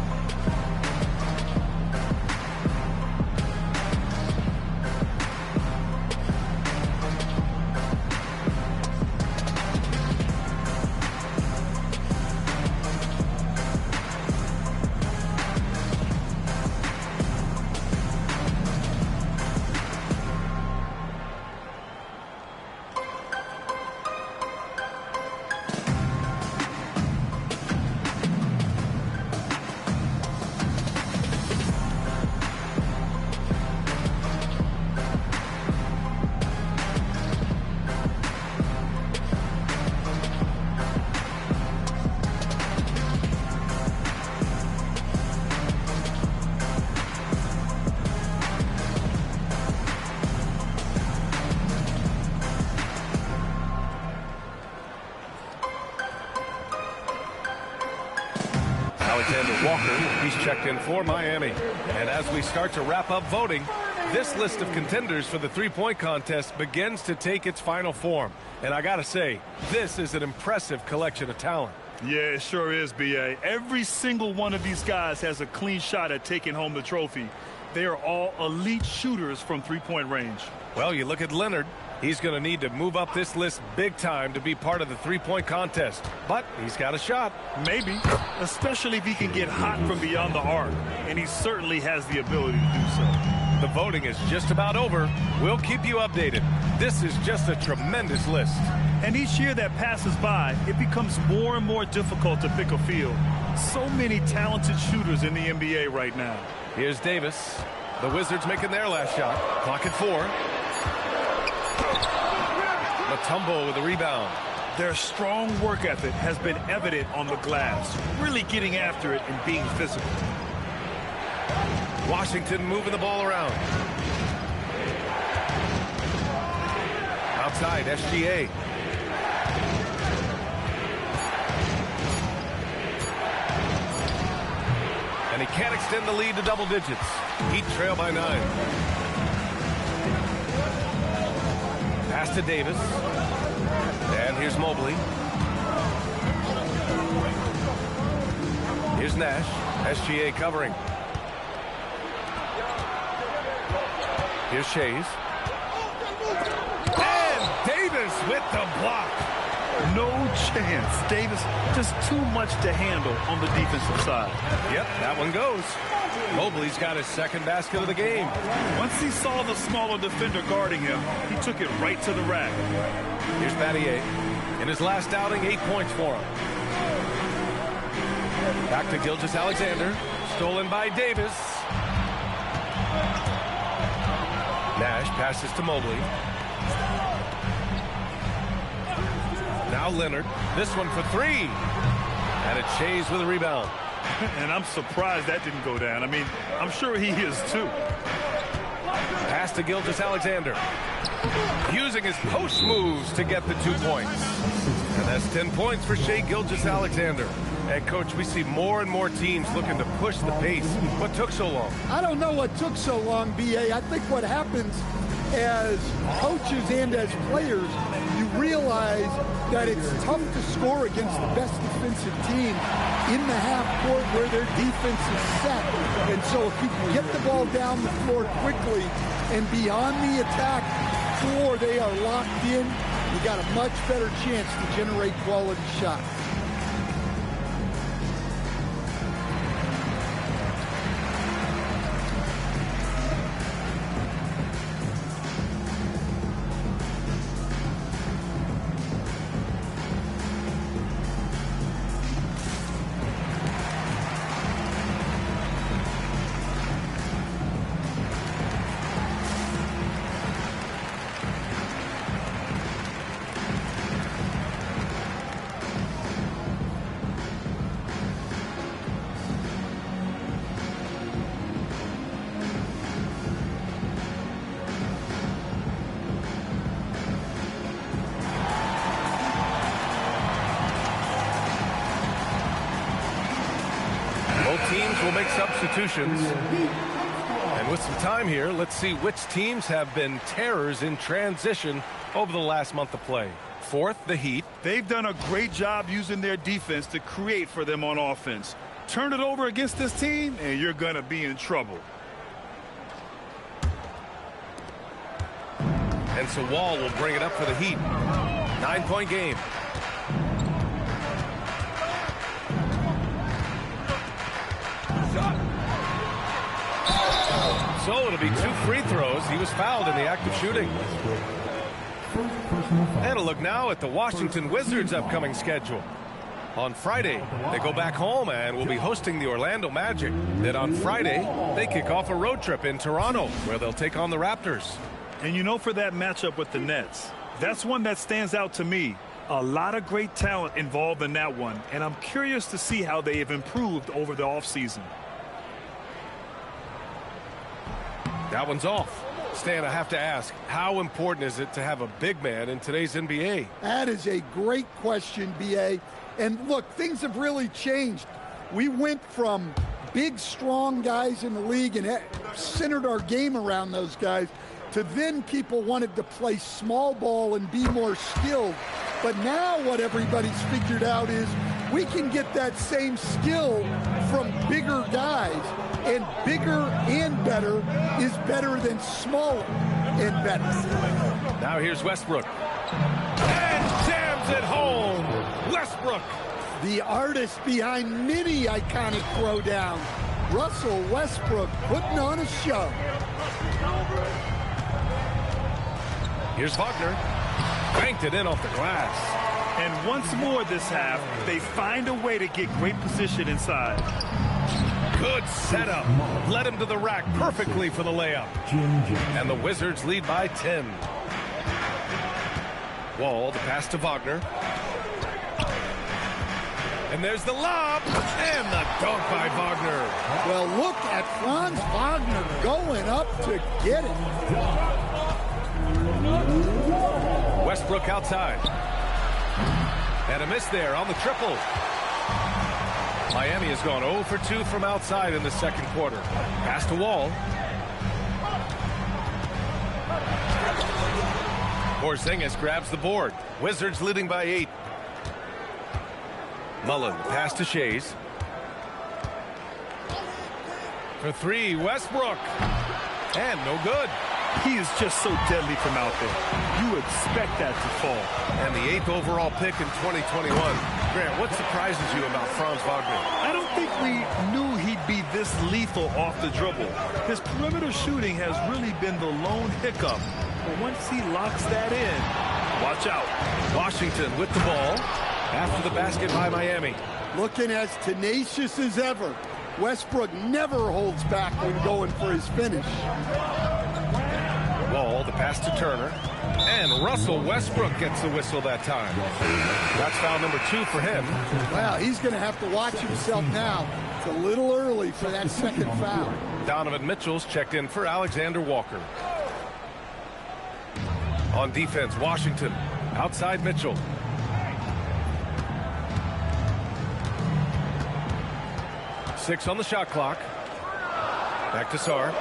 Speaker 15: He's checked in for Miami. And as we start to wrap up voting, this list of contenders for the three-point contest begins to take its final form. And I got to say, this is an impressive collection of talent.
Speaker 16: Yeah, it sure is, B.A. Every single one of these guys has a clean shot at taking home the trophy. They are all elite shooters from three-point range.
Speaker 15: Well, you look at Leonard. He's going to need to move up this list big time to be part of the three-point contest. But he's got a shot.
Speaker 16: Maybe, especially if he can get hot from beyond the arc. And he certainly has the ability to do so.
Speaker 15: The voting is just about over. We'll keep you updated. This is just a tremendous list.
Speaker 16: And each year that passes by, it becomes more and more difficult to pick a field. So many talented shooters in the NBA right now.
Speaker 15: Here's Davis. The Wizards making their last shot. Clock at 4. Mutombo with the rebound.
Speaker 16: Their strong work ethic has been evident on the glass, really getting after it and being physical.
Speaker 15: Washington moving the ball around. Outside, SGA. And he can't extend the lead to double digits. Heat trail by 9. Pass to Davis. And here's Mobley. Here's Nash. SGA covering. Here's Shays. And Davis with the block.
Speaker 16: No chance. Davis just too much to handle on the defensive side.
Speaker 15: Yep, that one goes. Mobley's got his second basket of the game.
Speaker 16: Once he saw the smaller defender guarding him, he took it right to the rack.
Speaker 15: Here's Battier. In his last outing, 8 points for him. Back to Gilgeous-Alexander. Stolen by Davis. Nash passes to Mobley. Now Leonard. This one for 3. And it's Shays with a rebound.
Speaker 16: And I'm surprised that didn't go down. I mean, I'm sure he is too.
Speaker 15: Pass to Gilgeous-Alexander. Using his post moves to get the 2 points. And that's 10 points for Shai Gilgeous-Alexander. And, Coach, we see more and more teams looking to push the pace. What took so long?
Speaker 17: I don't know what took so long, B.A. I think what happens as coaches and as players, you realize that it's tough to score against the best defensive team in the half court where their defense is set. And so if you can get the ball down the floor quickly and beyond the attack floor they are locked in, you got a much better chance to generate quality shots.
Speaker 15: Teams will make substitutions. And with some time here, let's see which teams have been terrors in transition over the last month of play. Fourth, the Heat.
Speaker 16: They've done a great job using their defense to create for them on offense. Turn it over against this team, and you're going to be in trouble.
Speaker 15: And so Wall will bring it up for the Heat. 9-point game. So it'll be 2 free throws. He was fouled in the act of shooting. And a look now at the Washington Wizards' upcoming schedule. On Friday, they go back home and will be hosting the Orlando Magic. Then on Friday, they kick off a road trip in Toronto, where they'll take on the Raptors.
Speaker 16: And you know, for that matchup with the Nets, that's one that stands out to me. A lot of great talent involved in that one, and I'm curious to see how they have improved over the offseason.
Speaker 15: That one's off. Stan, I have to ask, how important is it to have a big man in today's NBA?
Speaker 17: That is a great question, B.A. And look, things have really changed. We went from big, strong guys in the league and centered our game around those guys, to then people wanted to play small ball and be more skilled. But now what everybody's figured out is we can get that same skill from bigger guys, and bigger and better is better than smaller and better.
Speaker 15: Now here's Westbrook. And jams it home. Westbrook.
Speaker 17: The artist behind many iconic throwdowns, Russell Westbrook, putting on a show.
Speaker 15: Here's Wagner. Banked it in off the glass.
Speaker 16: And once more this half, they find a way to get great position inside.
Speaker 15: Good setup. Led him to the rack perfectly for the layup. And the Wizards lead by 10. Wall, the pass to Wagner. And there's the lob. And the dunk by Wagner.
Speaker 17: Well, look at Franz Wagner going up to get it.
Speaker 15: Westbrook outside. And a miss there on the triple. Miami has gone 0 for 2 from outside in the second quarter. Pass to Wall. Porzingis grabs the board. Wizards leading by 8. Mullen, pass to Shays. For 3, Westbrook. And no good.
Speaker 16: He is just so deadly from out there. You expect that to fall.
Speaker 15: And the 8th overall pick in 2021. Grant, what surprises you about Franz Wagner?
Speaker 16: I don't think we knew he'd be this lethal off the dribble. His perimeter shooting has really been the lone hiccup. But once he locks that in, watch out.
Speaker 15: Washington with the ball after the basket by Miami.
Speaker 17: Looking as tenacious as ever. Westbrook never holds back when going for his finish.
Speaker 15: Wall, the pass to Turner. And Russell Westbrook gets the whistle that time. That's foul number 2 for him.
Speaker 17: Well, he's going to have to watch himself now. It's a little early for that second foul.
Speaker 15: Donovan Mitchell's checked in for Alexander Walker. On defense, Washington. Outside Mitchell. Six on the shot clock. Back to Sarr.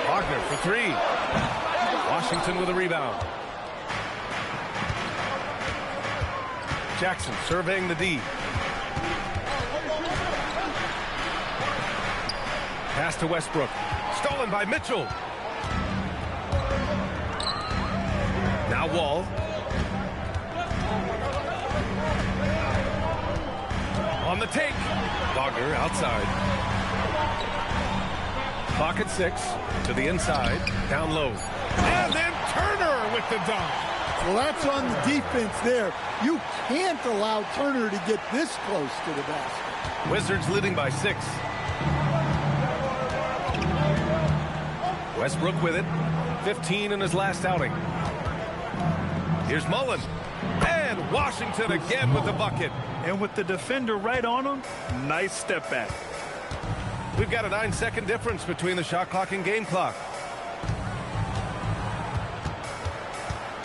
Speaker 15: Wagner for 3. Washington with a rebound. Jackson surveying the D. Pass to Westbrook. Stolen by Mitchell. Now Wall. On the take. Wagner outside. Pocket 6 to the inside. Down low.
Speaker 10: And then Turner with the dunk.
Speaker 17: Well, that's on the defense there. You can't allow Turner to get this close to the basket.
Speaker 15: Wizards leading by 6. Westbrook with it. 15 in his last outing. Here's Mullen. And Washington again with the bucket.
Speaker 16: And with the defender right on him, nice step back.
Speaker 15: We've got a 9-second difference between the shot clock and game clock.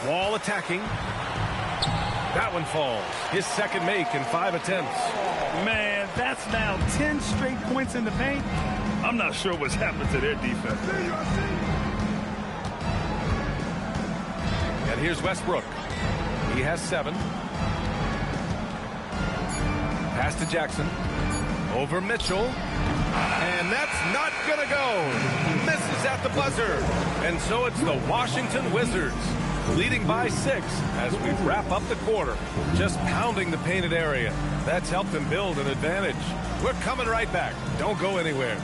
Speaker 15: Wall attacking. That one falls. His second make in 5 attempts.
Speaker 16: Man, that's now 10 straight points in the paint. I'm not sure what's happened to their defense.
Speaker 15: And here's Westbrook. He has 7. Pass to Jackson. Over Mitchell. And that's not going to go. Misses at the buzzer. And so it's the Washington Wizards leading by 6 as we wrap up the quarter. Just pounding the painted area. That's helped them build an advantage. We're coming right back. Don't go anywhere.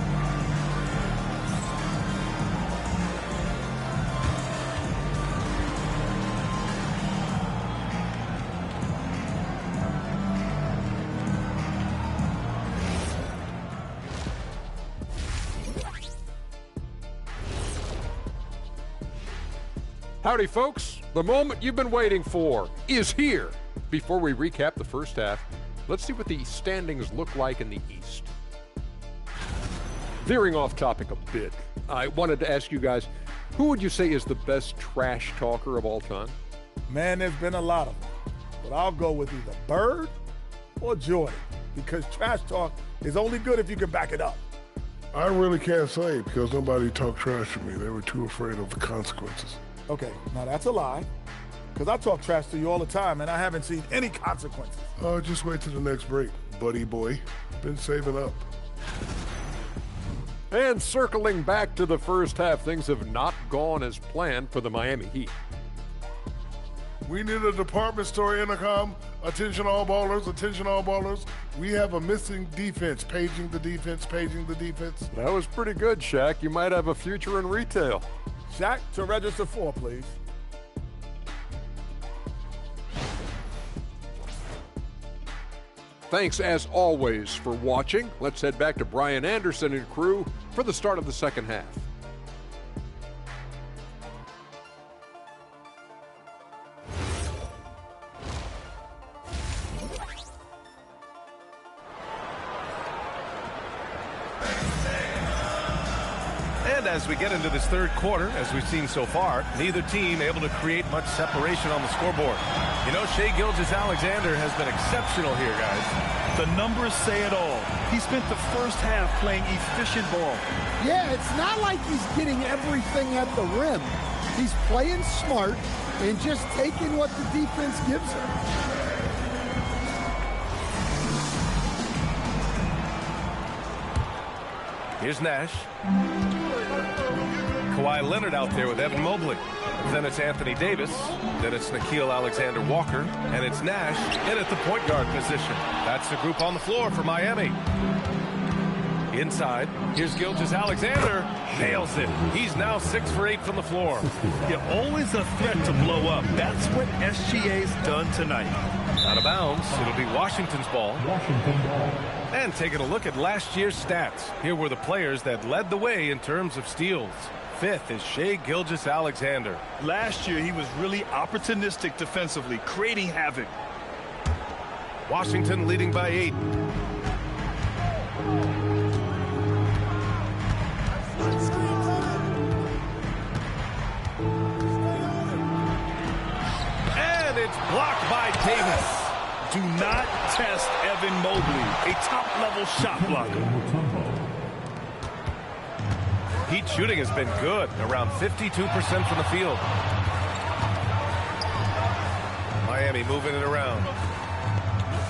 Speaker 9: Howdy, folks. The moment you've been waiting for is here. Before we recap the first half, let's see what the standings look like in the East. Veering off topic a bit, I wanted to ask you guys, who would you say is the best trash talker of all time?
Speaker 11: Man, there's been a lot of them. But I'll go with either Bird or Jordan, because trash talk is only good if you can back it up.
Speaker 10: I really can't say because nobody talked trash to me. They were too afraid of the consequences.
Speaker 11: Okay, now that's a lie. Because I talk trash to you all the time, and I haven't seen any consequences.
Speaker 10: Oh, just wait till the next break, buddy boy. Been saving up.
Speaker 9: And circling back to the first half, things have not gone as planned for the Miami Heat.
Speaker 10: We need a department store intercom. Attention all ballers, attention all ballers. We have a missing defense. Paging the defense, paging the defense.
Speaker 9: That was pretty good, Shaq. You might have a future in retail.
Speaker 11: Shaq, to register 4, please.
Speaker 9: Thanks, as always, for watching. Let's head back to Brian Anderson and crew for the start of the second half.
Speaker 15: And as we get into this third quarter, as we've seen so far, neither team able to create much separation on the scoreboard. You know, Shai Gilgeous-Alexander has been exceptional here, guys.
Speaker 16: The numbers say it all. He spent the first half playing efficient ball.
Speaker 17: Yeah, it's not like he's getting everything at the rim. He's playing smart and just taking what the defense gives him.
Speaker 15: Here's Nash. Kawhi Leonard out there with Evan Mobley. Then it's Anthony Davis. Then it's Nickeil Alexander-Walker. And it's Nash in at the point guard position. That's the group on the floor for Miami. Inside, here's Gilgeous-Alexander. Nails it. He's now 6 for 8 from the floor.
Speaker 16: You're always a threat to blow up. That's what SGA's done tonight.
Speaker 15: Out of bounds. It'll be Washington's ball. And taking a look at last year's stats. Here were the players that led the way in terms of steals. 5th is Shai Gilgeous-Alexander.
Speaker 16: Last year, he was really opportunistic defensively, creating havoc.
Speaker 15: Washington leading by 8. And it's blocked by Davis.
Speaker 16: Do not test Evan Mobley, a top-level shot blocker.
Speaker 15: Heat shooting has been good, around 52% from the field. Miami moving it around.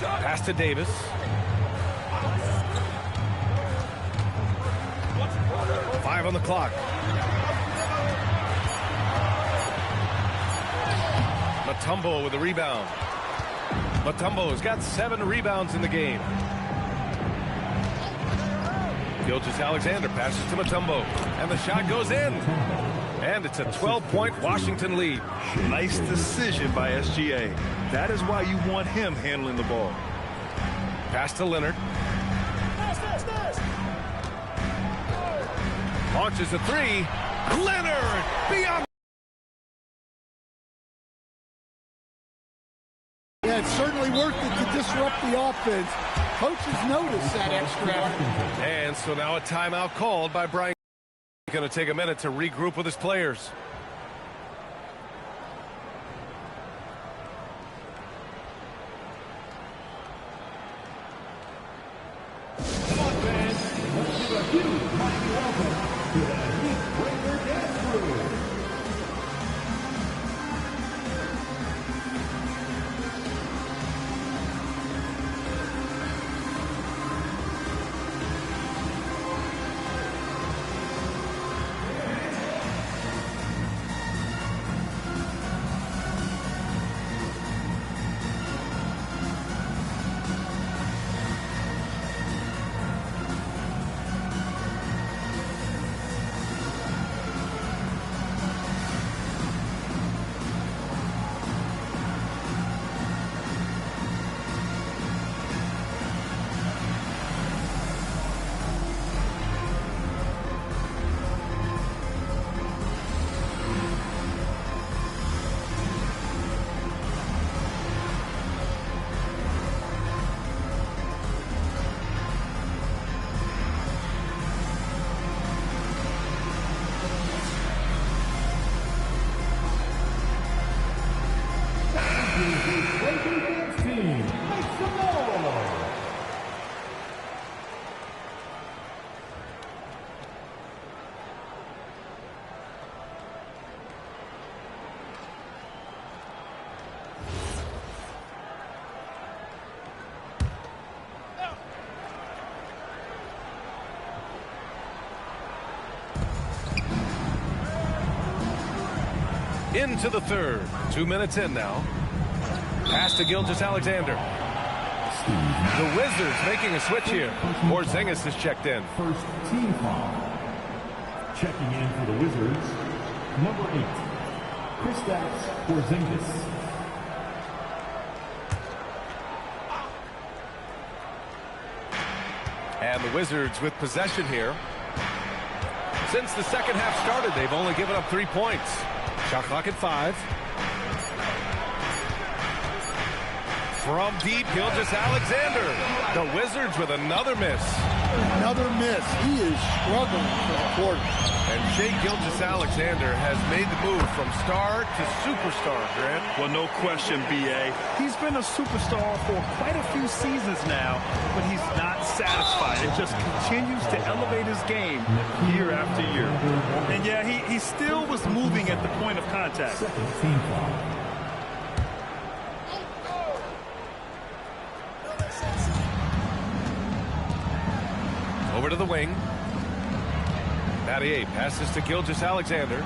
Speaker 15: Pass to Davis. Five on the clock. Mutombo with a rebound. Mutombo's got 7 rebounds in the game. Gilgeous-Alexander passes to Mutombo, and the shot goes in. And it's a 12-point Washington lead.
Speaker 16: Nice decision by SGA. That is why you want him handling the ball.
Speaker 15: Pass to Leonard. Launches a 3. Leonard beyond.
Speaker 17: Yeah, it's certainly worth it to disrupt the offense. Coaches notice that extra effort.
Speaker 15: And so now a timeout called by Brian. Going to take a minute to regroup with his players.
Speaker 5: Come on, fans. Let's give a huge mighty welcome to the Heat Breaker Dance Crew.
Speaker 15: into the third. 2 minutes in now. Pass to Gilgeous-Alexander. The Wizards making a switch here. Porzingis is checked in.
Speaker 5: First team foul. Checking in for the Wizards, number 8, Kristaps Porzingis.
Speaker 15: And the Wizards with possession here. Since the second half started, they've only given up 3 points. Shot clock at 5. From deep, Gilgeous-Alexander. The Wizards with another miss.
Speaker 17: Another miss. He is struggling for the quarter.
Speaker 15: And Shai Gilgeous-Alexander has made the move from star to superstar, Grant.
Speaker 16: Well, no question, B.A. He's been a superstar for quite a few seasons now, but he's not satisfied. It just continues to elevate his game year after year. And, yeah, he still was moving at the point of contact.
Speaker 5: Second team foul.
Speaker 15: Over to the wing. Battier passes to Gilgeous-Alexander.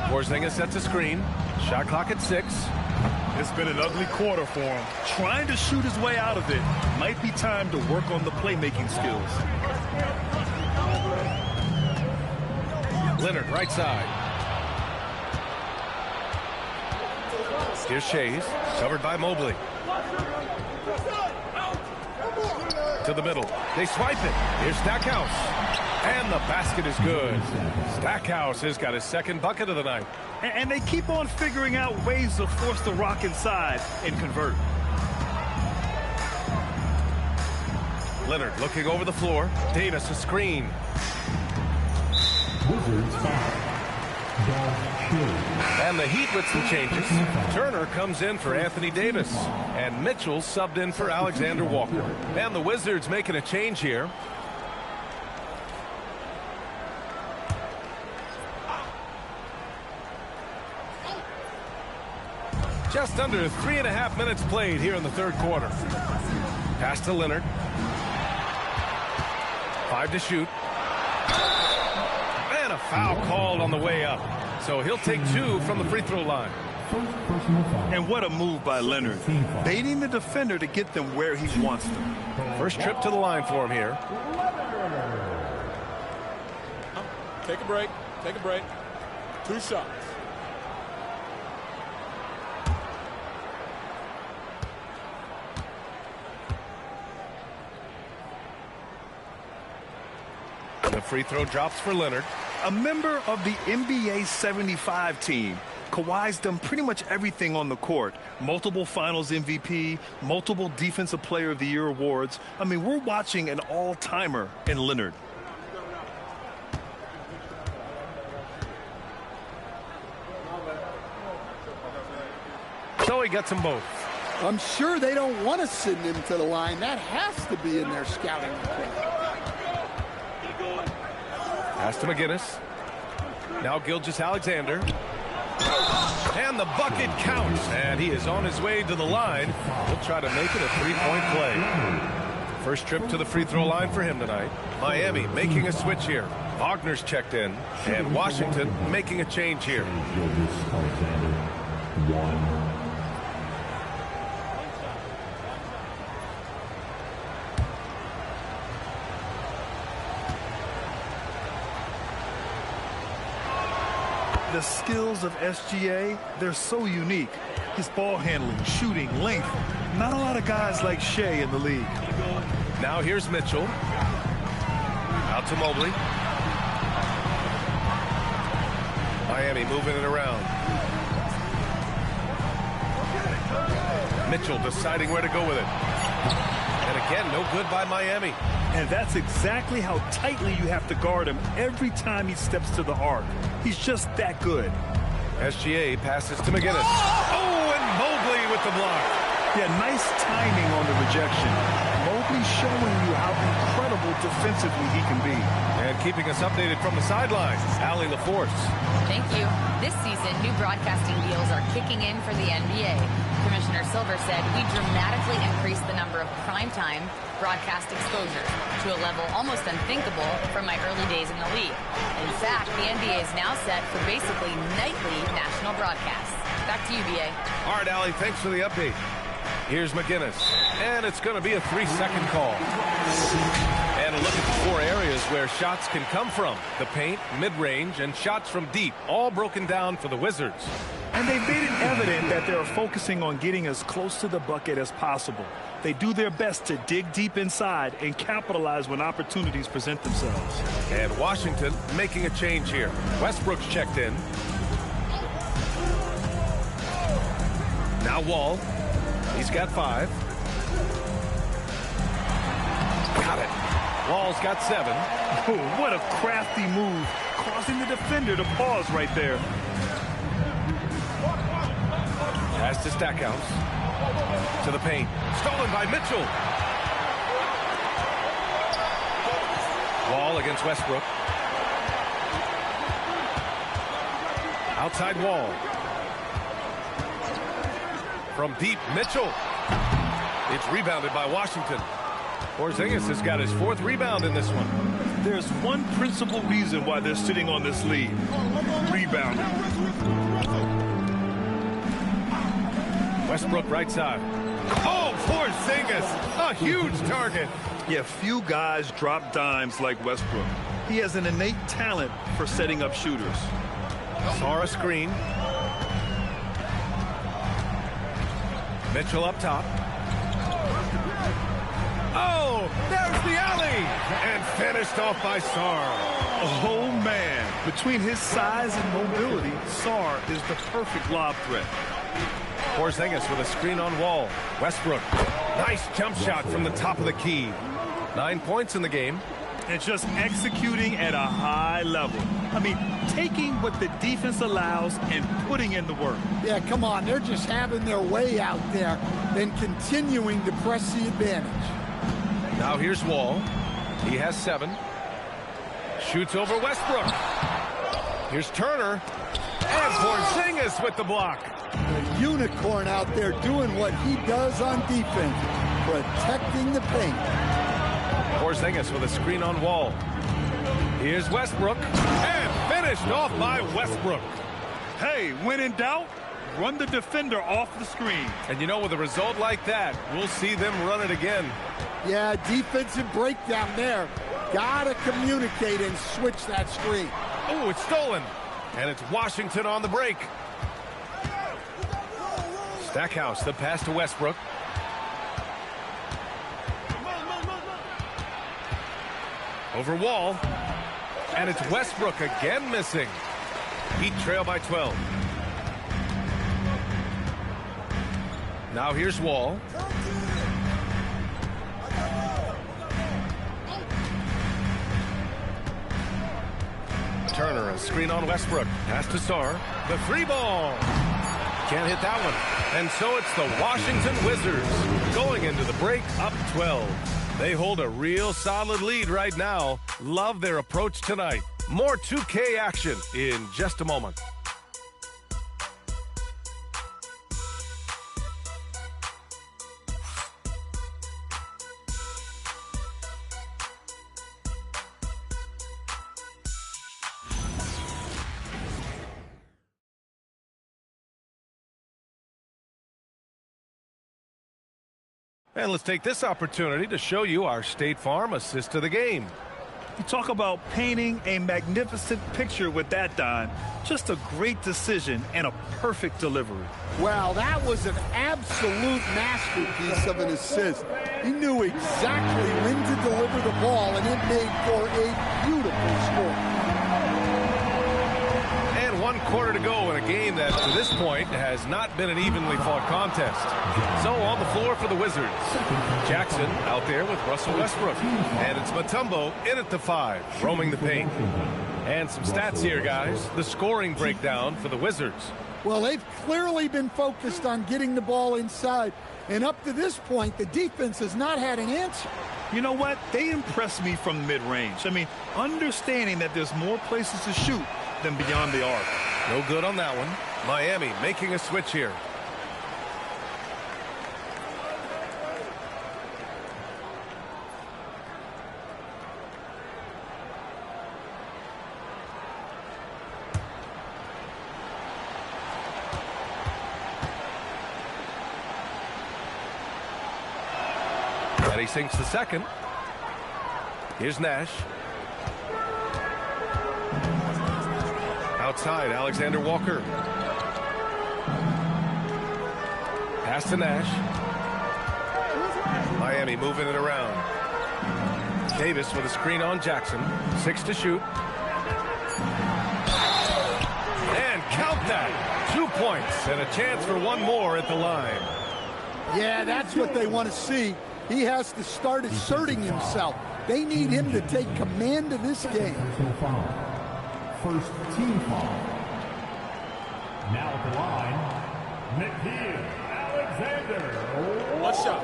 Speaker 15: Porzingis sets a screen. Shot clock at 6.
Speaker 16: It's been an ugly quarter for him. Trying to shoot his way out of it. Might be time to work on the playmaking skills.
Speaker 15: Leonard, right side. Here's Shays, covered by Mobley. To the middle. They swipe it. Here's Stackhouse. And the basket is good. Stackhouse has got his second bucket of the night.
Speaker 16: And they keep on figuring out ways to force the rock inside and convert.
Speaker 15: Leonard looking over the floor. Davis a screen.
Speaker 5: Wizards foul.
Speaker 15: And the Heat with some changes. Turner comes in for Anthony Davis. And Mitchell subbed in for Alexander Walker. And the Wizards making a change here. Just under 3.5 minutes played here in the third quarter. Pass to Leonard. 5 to shoot. And a foul called on the way up. So he'll take 2 from the free throw line.
Speaker 16: And what a move by Leonard. Baiting the defender to get them where he wants them.
Speaker 15: First trip to the line for him here.
Speaker 18: Take a break. Take a break. 2 shots.
Speaker 15: The free throw drops for Leonard.
Speaker 16: A member of the NBA 75 team. Kawhi's done pretty much everything on the court. Multiple finals MVP, multiple defensive player of the year awards. I mean, we're watching an all-timer in Leonard.
Speaker 15: So he gets them both.
Speaker 17: I'm sure they don't want to send him to the line. That has to be in their scouting report.
Speaker 15: Pass to McGinnis. Now Gilgeous-Alexander. And the bucket counts. And he is on his way to the line. He'll try to make it a 3-point play. First trip to the free throw line for him tonight. Miami making a switch here. Wagner's checked in. And Washington making a change here.
Speaker 5: Gilgeous-Alexander, 1.
Speaker 16: The skills of SGA, they're so unique. His ball handling, shooting, length. Not a lot of guys like Shai in the league.
Speaker 15: Now here's Mitchell. Out to Mobley. Miami moving it around. Mitchell deciding where to go with it. And again, no good by Miami.
Speaker 16: And that's exactly how tightly you have to guard him every time he steps to the arc. He's just that good.
Speaker 15: SGA passes to McGinnis. Oh, and Mobley with the block.
Speaker 16: Yeah, nice timing on the rejection. Mobley showing you how incredible defensively he can be.
Speaker 15: And keeping us updated from the sidelines, Allie LaForce.
Speaker 6: Thank you. This season, new broadcasting deals are kicking in for the NBA. Commissioner Silver said we dramatically increased the number of primetime broadcast exposures to a level almost unthinkable from my early days in the league. In fact, the NBA is now set for basically nightly national broadcasts. Back to you, B.A.
Speaker 15: All right, Allie, thanks for the update. Here's McGinnis, and it's going to be a 3-second call. And a look at the 4 areas where shots can come from. The paint, mid-range, and shots from deep, all broken down for the Wizards.
Speaker 16: And they've made it evident that they're focusing on getting as close to the bucket as possible. They do their best to dig deep inside and capitalize when opportunities present themselves.
Speaker 15: And Washington making a change here. Westbrook's checked in. Now Wall. He's got 5. Got it. Wall's got 7.
Speaker 16: Oh, what a crafty move, causing the defender to pause right there.
Speaker 15: Pass to Stackhouse. To the paint. Stolen by Mitchell. Wall against Westbrook. Outside Wall. From deep, Mitchell. It's rebounded by Washington. Porzingis has got his 4th rebound in this one.
Speaker 16: There's one principal reason why they're sitting on this lead. Rebounding.
Speaker 15: Westbrook right side. Oh, Porzingis, a huge target.
Speaker 16: Yeah, few guys drop dimes like Westbrook. He has an innate talent for setting up shooters.
Speaker 15: Saw a screen. Mitchell up top. Oh, there's the alley. And finished off by Sarr.
Speaker 16: Oh, man. Between his size and mobility, Sarr is the perfect lob threat.
Speaker 15: Porzingis with a screen on Wall. Westbrook. Nice jump shot from the top of the key. 9 points in the game.
Speaker 16: And just executing at a high level. I mean, taking what the defense allows and putting in the work.
Speaker 17: Yeah, come on. They're just having their way out there, then continuing to press the advantage.
Speaker 15: Now here's Wall. He has 7. Shoots over Westbrook. Here's Turner. And Porzingis with the block.
Speaker 17: A unicorn out there doing what he does on defense, protecting the paint.
Speaker 15: Porzingis with a screen on Wall. Here's Westbrook. And finished off by Westbrook.
Speaker 16: Hey, when in doubt, run the defender off the screen.
Speaker 15: And you know, with a result like that, we'll see them run it again.
Speaker 17: Yeah, defensive breakdown there. Gotta communicate and switch that screen.
Speaker 15: Oh, it's stolen. And it's Washington on the break. Stackhouse, the pass to Westbrook. Over Wall. And it's Westbrook again missing. Heat trail by 12. Now here's Wall. Turner, a screen on Westbrook. Pass to Sarr. The 3-ball. Can't hit that one. And so it's the Washington Wizards going into the break up 12. They hold a real solid lead right now. Love their approach tonight. More 2K action in just a moment. And let's take this opportunity to show you our State Farm assist to the game.
Speaker 16: You talk about painting a magnificent picture with that dime. Just a great decision and a perfect delivery.
Speaker 17: Wow, that was an absolute masterpiece of an assist. He knew exactly when to deliver the ball, and it made for a beautiful score.
Speaker 15: And 1 quarter to go in a game that, to this point, has not been an evenly fought contest. So on the floor for the Wizards, Jackson out there with Russell Westbrook. And it's Mutombo in at the 5, roaming the paint. And some stats here, guys. The scoring breakdown for the Wizards.
Speaker 17: Well, they've clearly been focused on getting the ball inside. And up to this point, the defense has not had an answer.
Speaker 16: You know what? They impress me from mid-range. I mean, understanding that there's more places to shoot than beyond the arc.
Speaker 15: No good on that one. Miami making a switch here. And he sinks the second. Here's Nash. Outside, Alexander Walker. Pass to Nash. Miami moving it around. Davis with a screen on Jackson. 6 to shoot. And count that. 2 points and a chance for one more at the line.
Speaker 17: Yeah, that's what they want to see. He has to start asserting himself. They need him to take command of this game.
Speaker 5: First team foul. Now at the line, McKeon Alexander.
Speaker 18: One shot.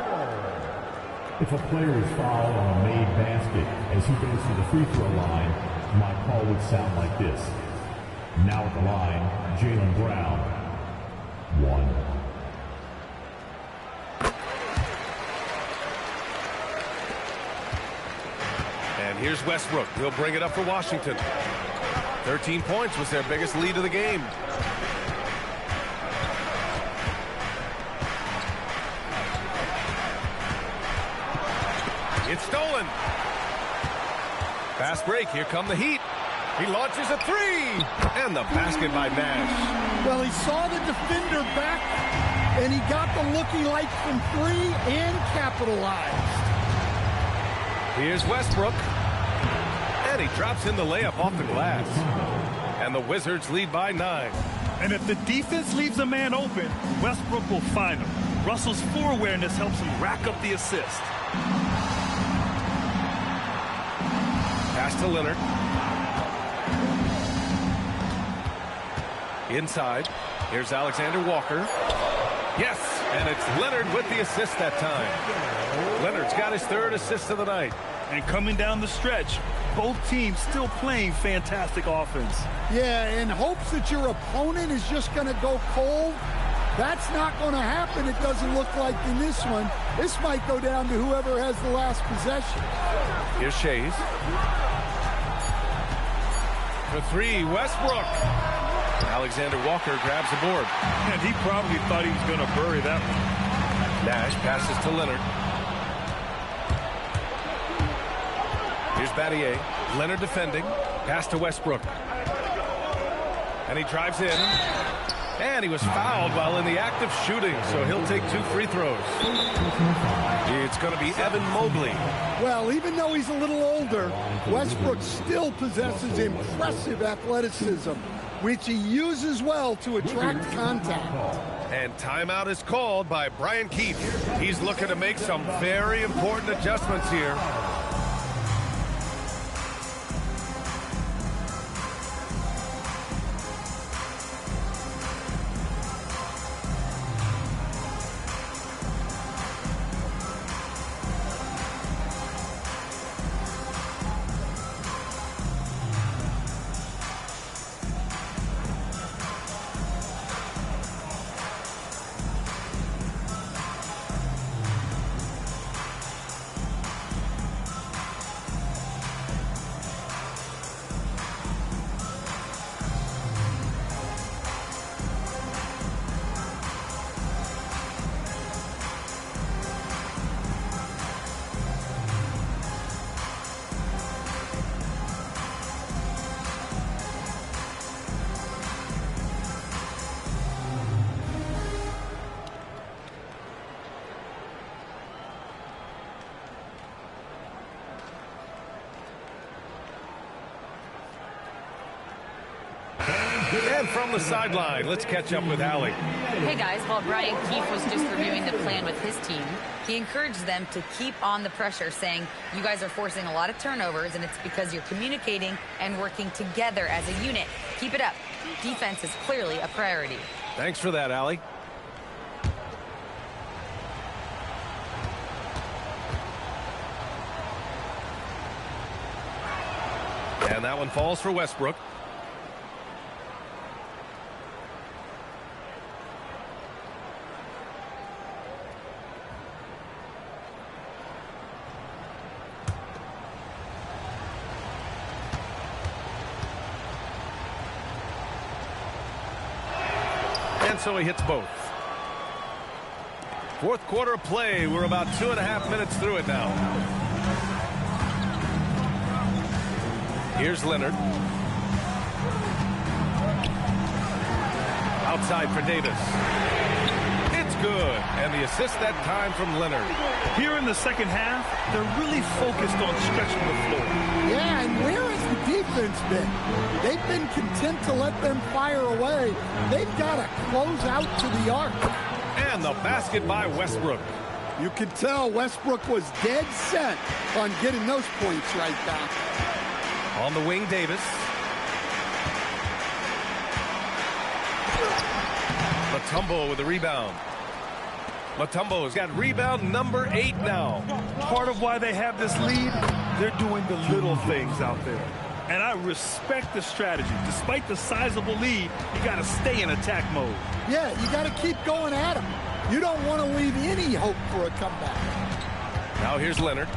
Speaker 5: If a player is fouled on a made basket as he goes to the free throw line, my call would sound like this. Now at the line, Jaylen Brown. 1.
Speaker 15: And here's Westbrook. He'll bring it up for Washington. 13 points was their biggest lead of the game. It's stolen. Fast break. Here come the Heat. He launches a 3. And the basket by Nash.
Speaker 17: Well, he saw the defender back, and he got the looky like from 3 and capitalized.
Speaker 15: Here's Westbrook. And he drops in the layup off the glass. And the Wizards lead by 9.
Speaker 16: And if the defense leaves a man open, Westbrook will find him. Russell's floor awareness helps him rack up the assist.
Speaker 15: Pass to Leonard. Inside. Here's Alexander Walker. Yes, and it's Leonard with the assist that time. Leonard's got his 3rd assist of the night.
Speaker 16: And coming down the stretch, both teams still playing fantastic offense.
Speaker 17: Yeah, in hopes that your opponent is just going to go cold. That's not going to happen, it doesn't look like in this one. This might go down to whoever has the last possession.
Speaker 15: Here's Shays. For 3, Westbrook. Alexander Walker grabs the board.
Speaker 16: And he probably thought he was going to bury that one.
Speaker 15: Nash passes to Leonard. Here's Battier. Leonard defending. Pass to Westbrook. And he drives in. And he was fouled while in the act of shooting, so he'll take 2 free throws. It's going to be Evan Mobley.
Speaker 17: Well, even though he's a little older, Westbrook still possesses impressive athleticism, which he uses well to attract contact.
Speaker 15: And timeout is called by Brian Keefe. He's looking to make some very important adjustments here. And from the sideline, let's catch up with Allie.
Speaker 6: Hey guys, while Brian Keefe was just reviewing the plan with his team, he encouraged them to keep on the pressure, saying, you guys are forcing a lot of turnovers, and it's because you're communicating and working together as a unit. Keep it up. Defense is clearly a priority.
Speaker 15: Thanks for that, Allie. And that one falls for Westbrook. And so he hits both. Fourth quarter play. We're about 2.5 minutes through it now. Here's Leonard. Outside for Davis. It's good. And the assist that time from Leonard.
Speaker 16: Here in the second half, they're really focused on stretching the floor.
Speaker 17: Yeah, and where has the defense been? They've been content to let them fire away. They've got to close out to the arc.
Speaker 15: And the basket by Westbrook.
Speaker 17: You could tell Westbrook was dead set on getting those points right back.
Speaker 15: On the wing, Davis. Mutombo with the rebound. Mutombo's got rebound number 8 now.
Speaker 16: Part of why they have this lead, they're doing the little things out there. And I respect the strategy. Despite the sizable lead, you got to stay in attack mode.
Speaker 17: Yeah, you got to keep going at him. You don't want to leave any hope for a comeback.
Speaker 15: Now here's Leonard.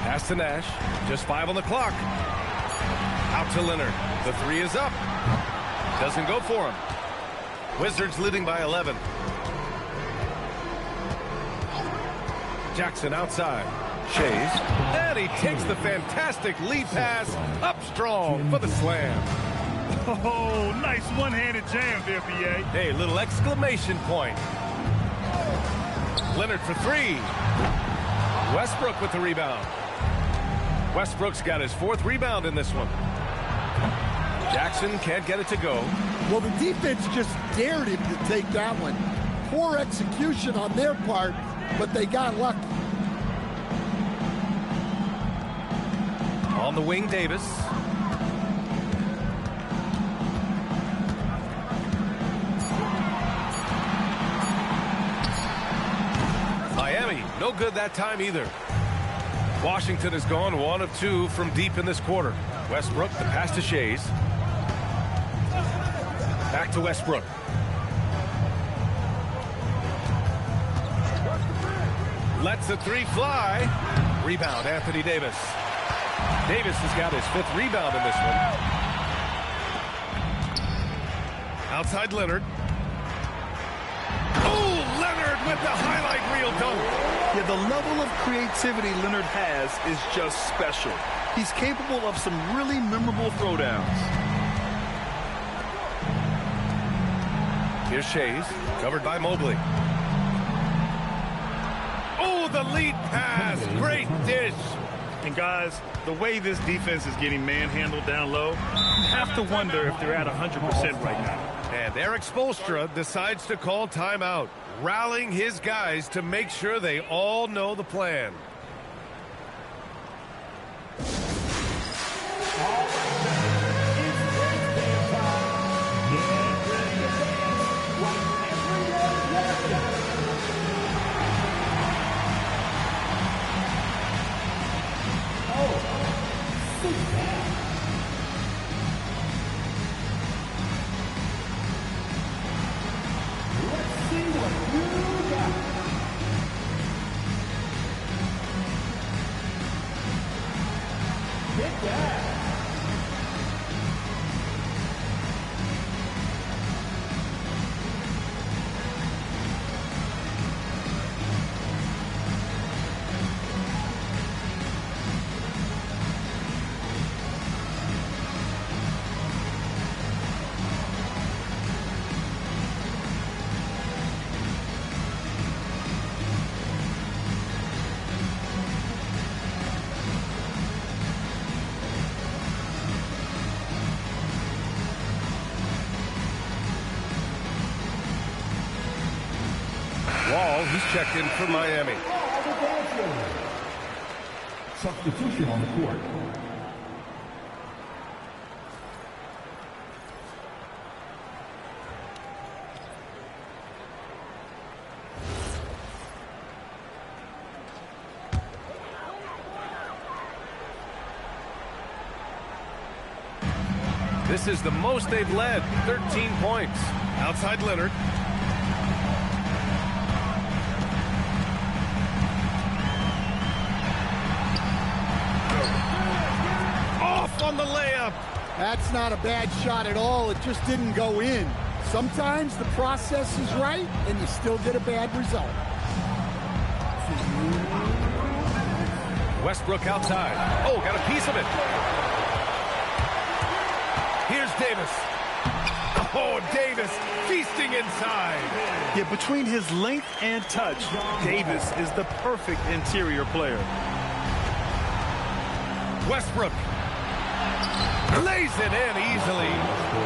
Speaker 15: Pass to Nash. Just 5 on the clock. Out to Leonard. The 3 is up. Doesn't go for him. Wizards leading by 11. Jackson outside. Shays. And he takes the fantastic lead pass up strong for the slam.
Speaker 16: Oh, nice one-handed jam there, B.A.
Speaker 15: Hey, little exclamation point. Leonard for 3. Westbrook with the rebound. Westbrook's got his 4th rebound in this one. Jackson can't get it to go.
Speaker 17: Well, the defense just dared him to take that one. Poor execution on their part, but they got lucky.
Speaker 15: On the wing, Davis. Miami, no good that time either. Washington has gone 1 of 2 from deep in this quarter. Westbrook, the pass to Shays. Back to Westbrook. Lets the 3 fly. Rebound, Anthony Davis. Davis has got his 5th rebound in this one. Outside Leonard. Oh, Leonard with the highlight reel dunk.
Speaker 16: Yeah, the level of creativity Leonard has is just special. He's capable of some really memorable throwdowns.
Speaker 15: Here's Shays, covered by Mobley. Oh, the lead pass. Great dish.
Speaker 16: And guys, the way this defense is getting manhandled down low, you have to wonder if they're at 100% right now.
Speaker 15: And Eric Spoelstra decides to call timeout, rallying his guys to make sure they all know the plan. Wall, he's checked in for Miami.
Speaker 5: Substitution on the court.
Speaker 15: This is the most they've led, 13 points. Outside Leonard. Off on the layup.
Speaker 17: That's not a bad shot at all. It just didn't go in. Sometimes the process is right, and you still get a bad result.
Speaker 15: Westbrook outside. Oh, got a piece of it. Here's Davis. Oh, Davis feasting inside.
Speaker 16: Yeah, between his length and touch, Davis is the perfect interior player.
Speaker 15: Westbrook lays it in easily.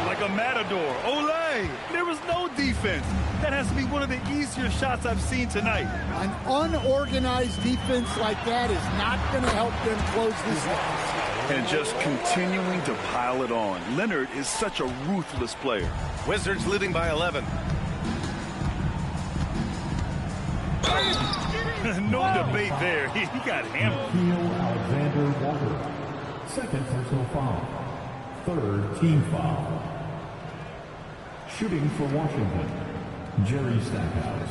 Speaker 16: Like a matador. Olay! There was no defense. That has to be one of the easier shots I've seen tonight.
Speaker 17: An unorganized defense like that is not going to help them close this deficit.
Speaker 16: And just continuing to pile it on. Leonard is such a ruthless player.
Speaker 15: Wizards leading by 11.
Speaker 16: No debate there. He got hammered.
Speaker 5: Alexander Walker. Second personal foul. Third team foul. Shooting for Washington, Jerry Stackhouse.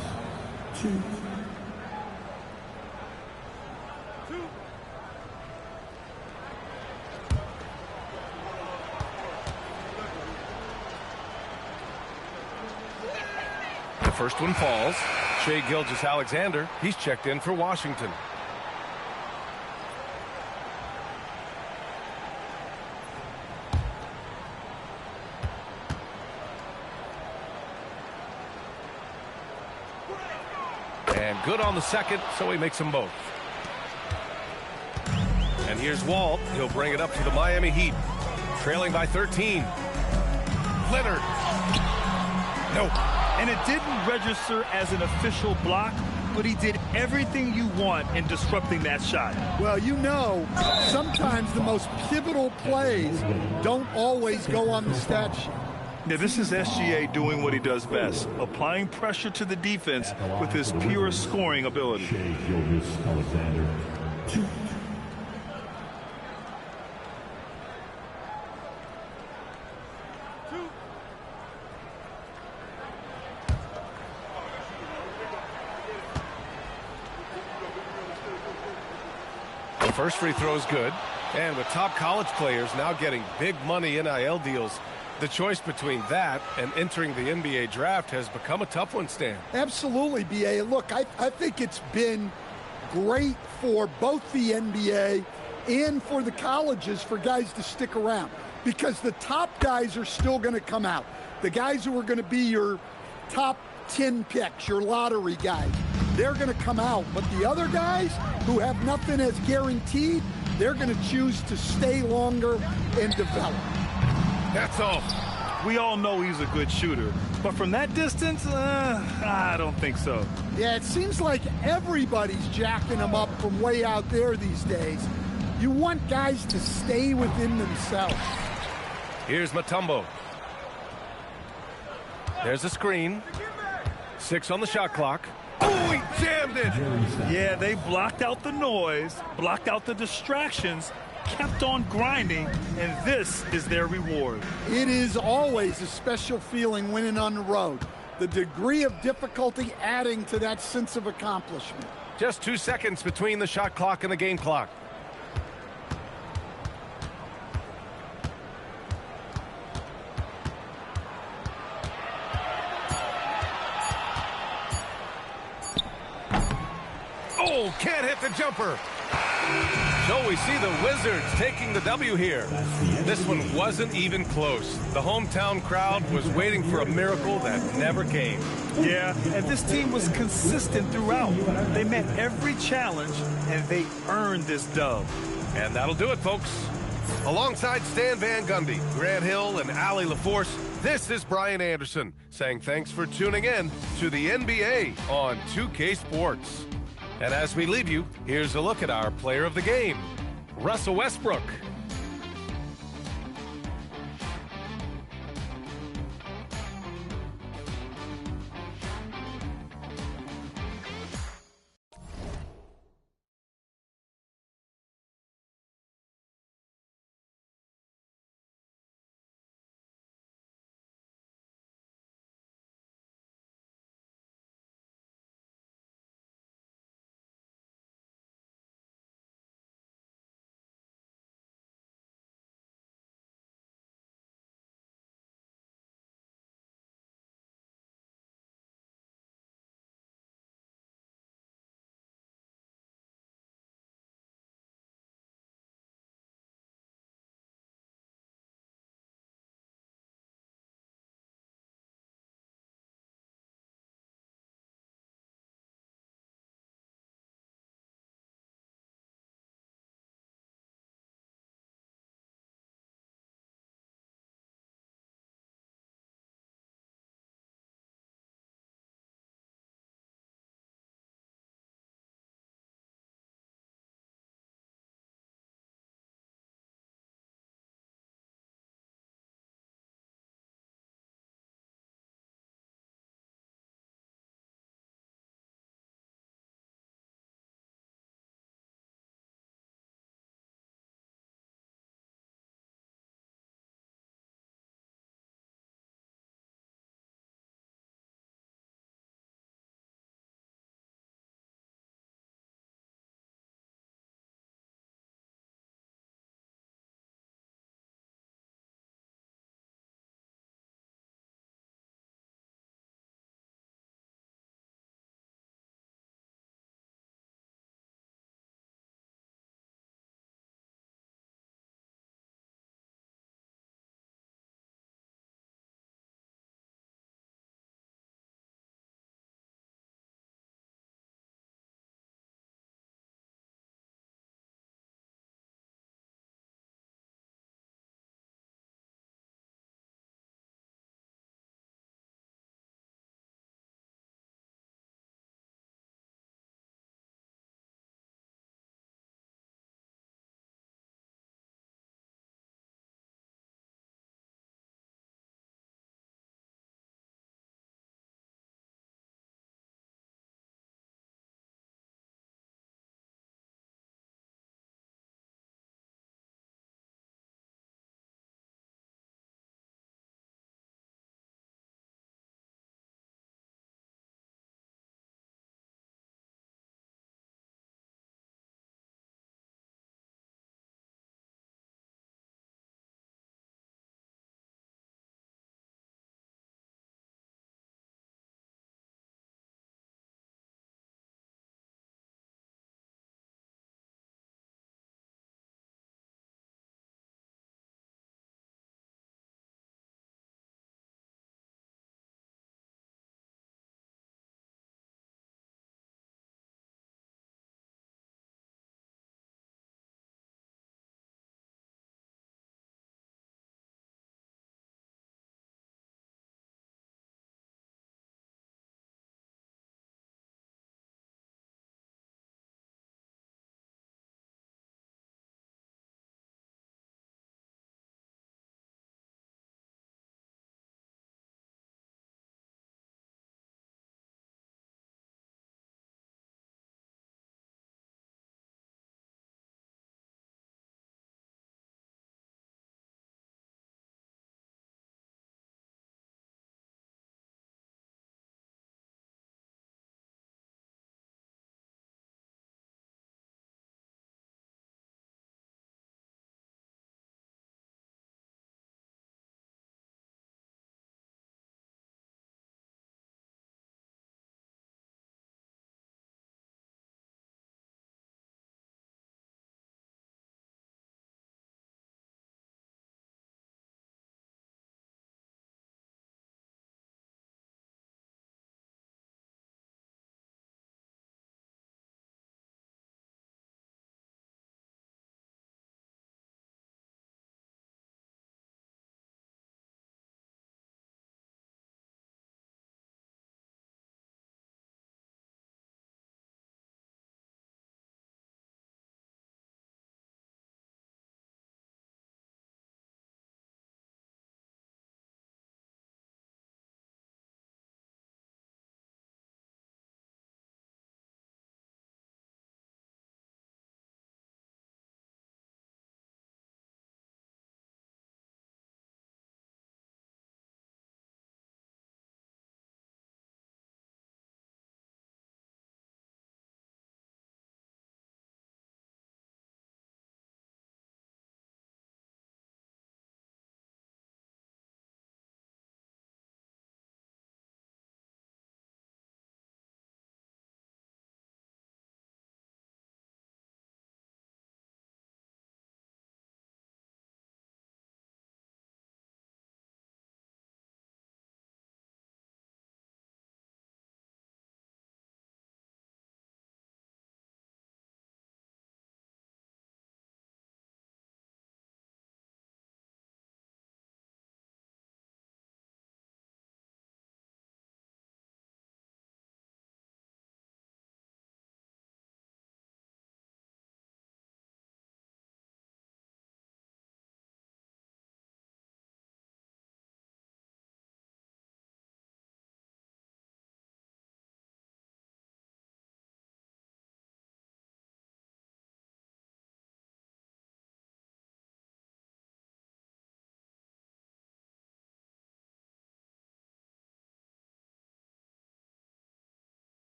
Speaker 5: 2.
Speaker 15: The first one falls. Shai Gilgeous-Alexander, he's checked in for Washington. And good on the second, so he makes them both. And here's Walt. He'll bring it up to the Miami Heat. Trailing by 13. Leonard. Nope.
Speaker 16: And it didn't register as an official block, but he did everything you want in disrupting that shot.
Speaker 17: Well, you know, sometimes the most pivotal plays don't always go on the stat sheet.
Speaker 16: Now, this is SGA doing what he does best, applying pressure to the defense with his pure scoring ability.
Speaker 5: Shai Gilgeous-Alexander. 2.
Speaker 15: The first free throw is good. And with top college players now getting big money NIL deals, the choice between that and entering the NBA draft has become a tough one, Stan.
Speaker 17: Absolutely, B.A. Look, I think it's been great for both the NBA and for the colleges for guys to stick around because the top guys are still going to come out. The guys who are going to be your top 10 picks, your lottery guys, they're going to come out. But the other guys who have nothing as guaranteed, they're going to choose to stay longer and develop.
Speaker 15: That's all.
Speaker 16: We all know he's a good shooter, but from that distance, I don't think so.
Speaker 17: Yeah, it seems like everybody's jacking him up from way out there these days. You want guys to stay within themselves.
Speaker 15: Here's Mutombo. There's a screen. 6 on the shot clock. Oh, he jammed it!
Speaker 16: Yeah, they blocked out the noise, blocked out the distractions, kept on grinding, and this is their reward.
Speaker 17: It is always a special feeling winning on the road. The degree of difficulty adding to that sense of accomplishment.
Speaker 15: Just 2 seconds between the shot clock and the game clock. Oh, can't hit the jumper. So we see the Wizards taking the W here. This one wasn't even close. The hometown crowd was waiting for a miracle that never came.
Speaker 16: Yeah, and this team was consistent throughout. They met every challenge, and they earned this dub.
Speaker 15: And that'll do it, folks. Alongside Stan Van Gundy, Grant Hill, and Allie LaForce, this is Brian Anderson saying thanks for tuning in to the NBA on 2K Sports. And as we leave you, here's a look at our player of the game, Russell Westbrook.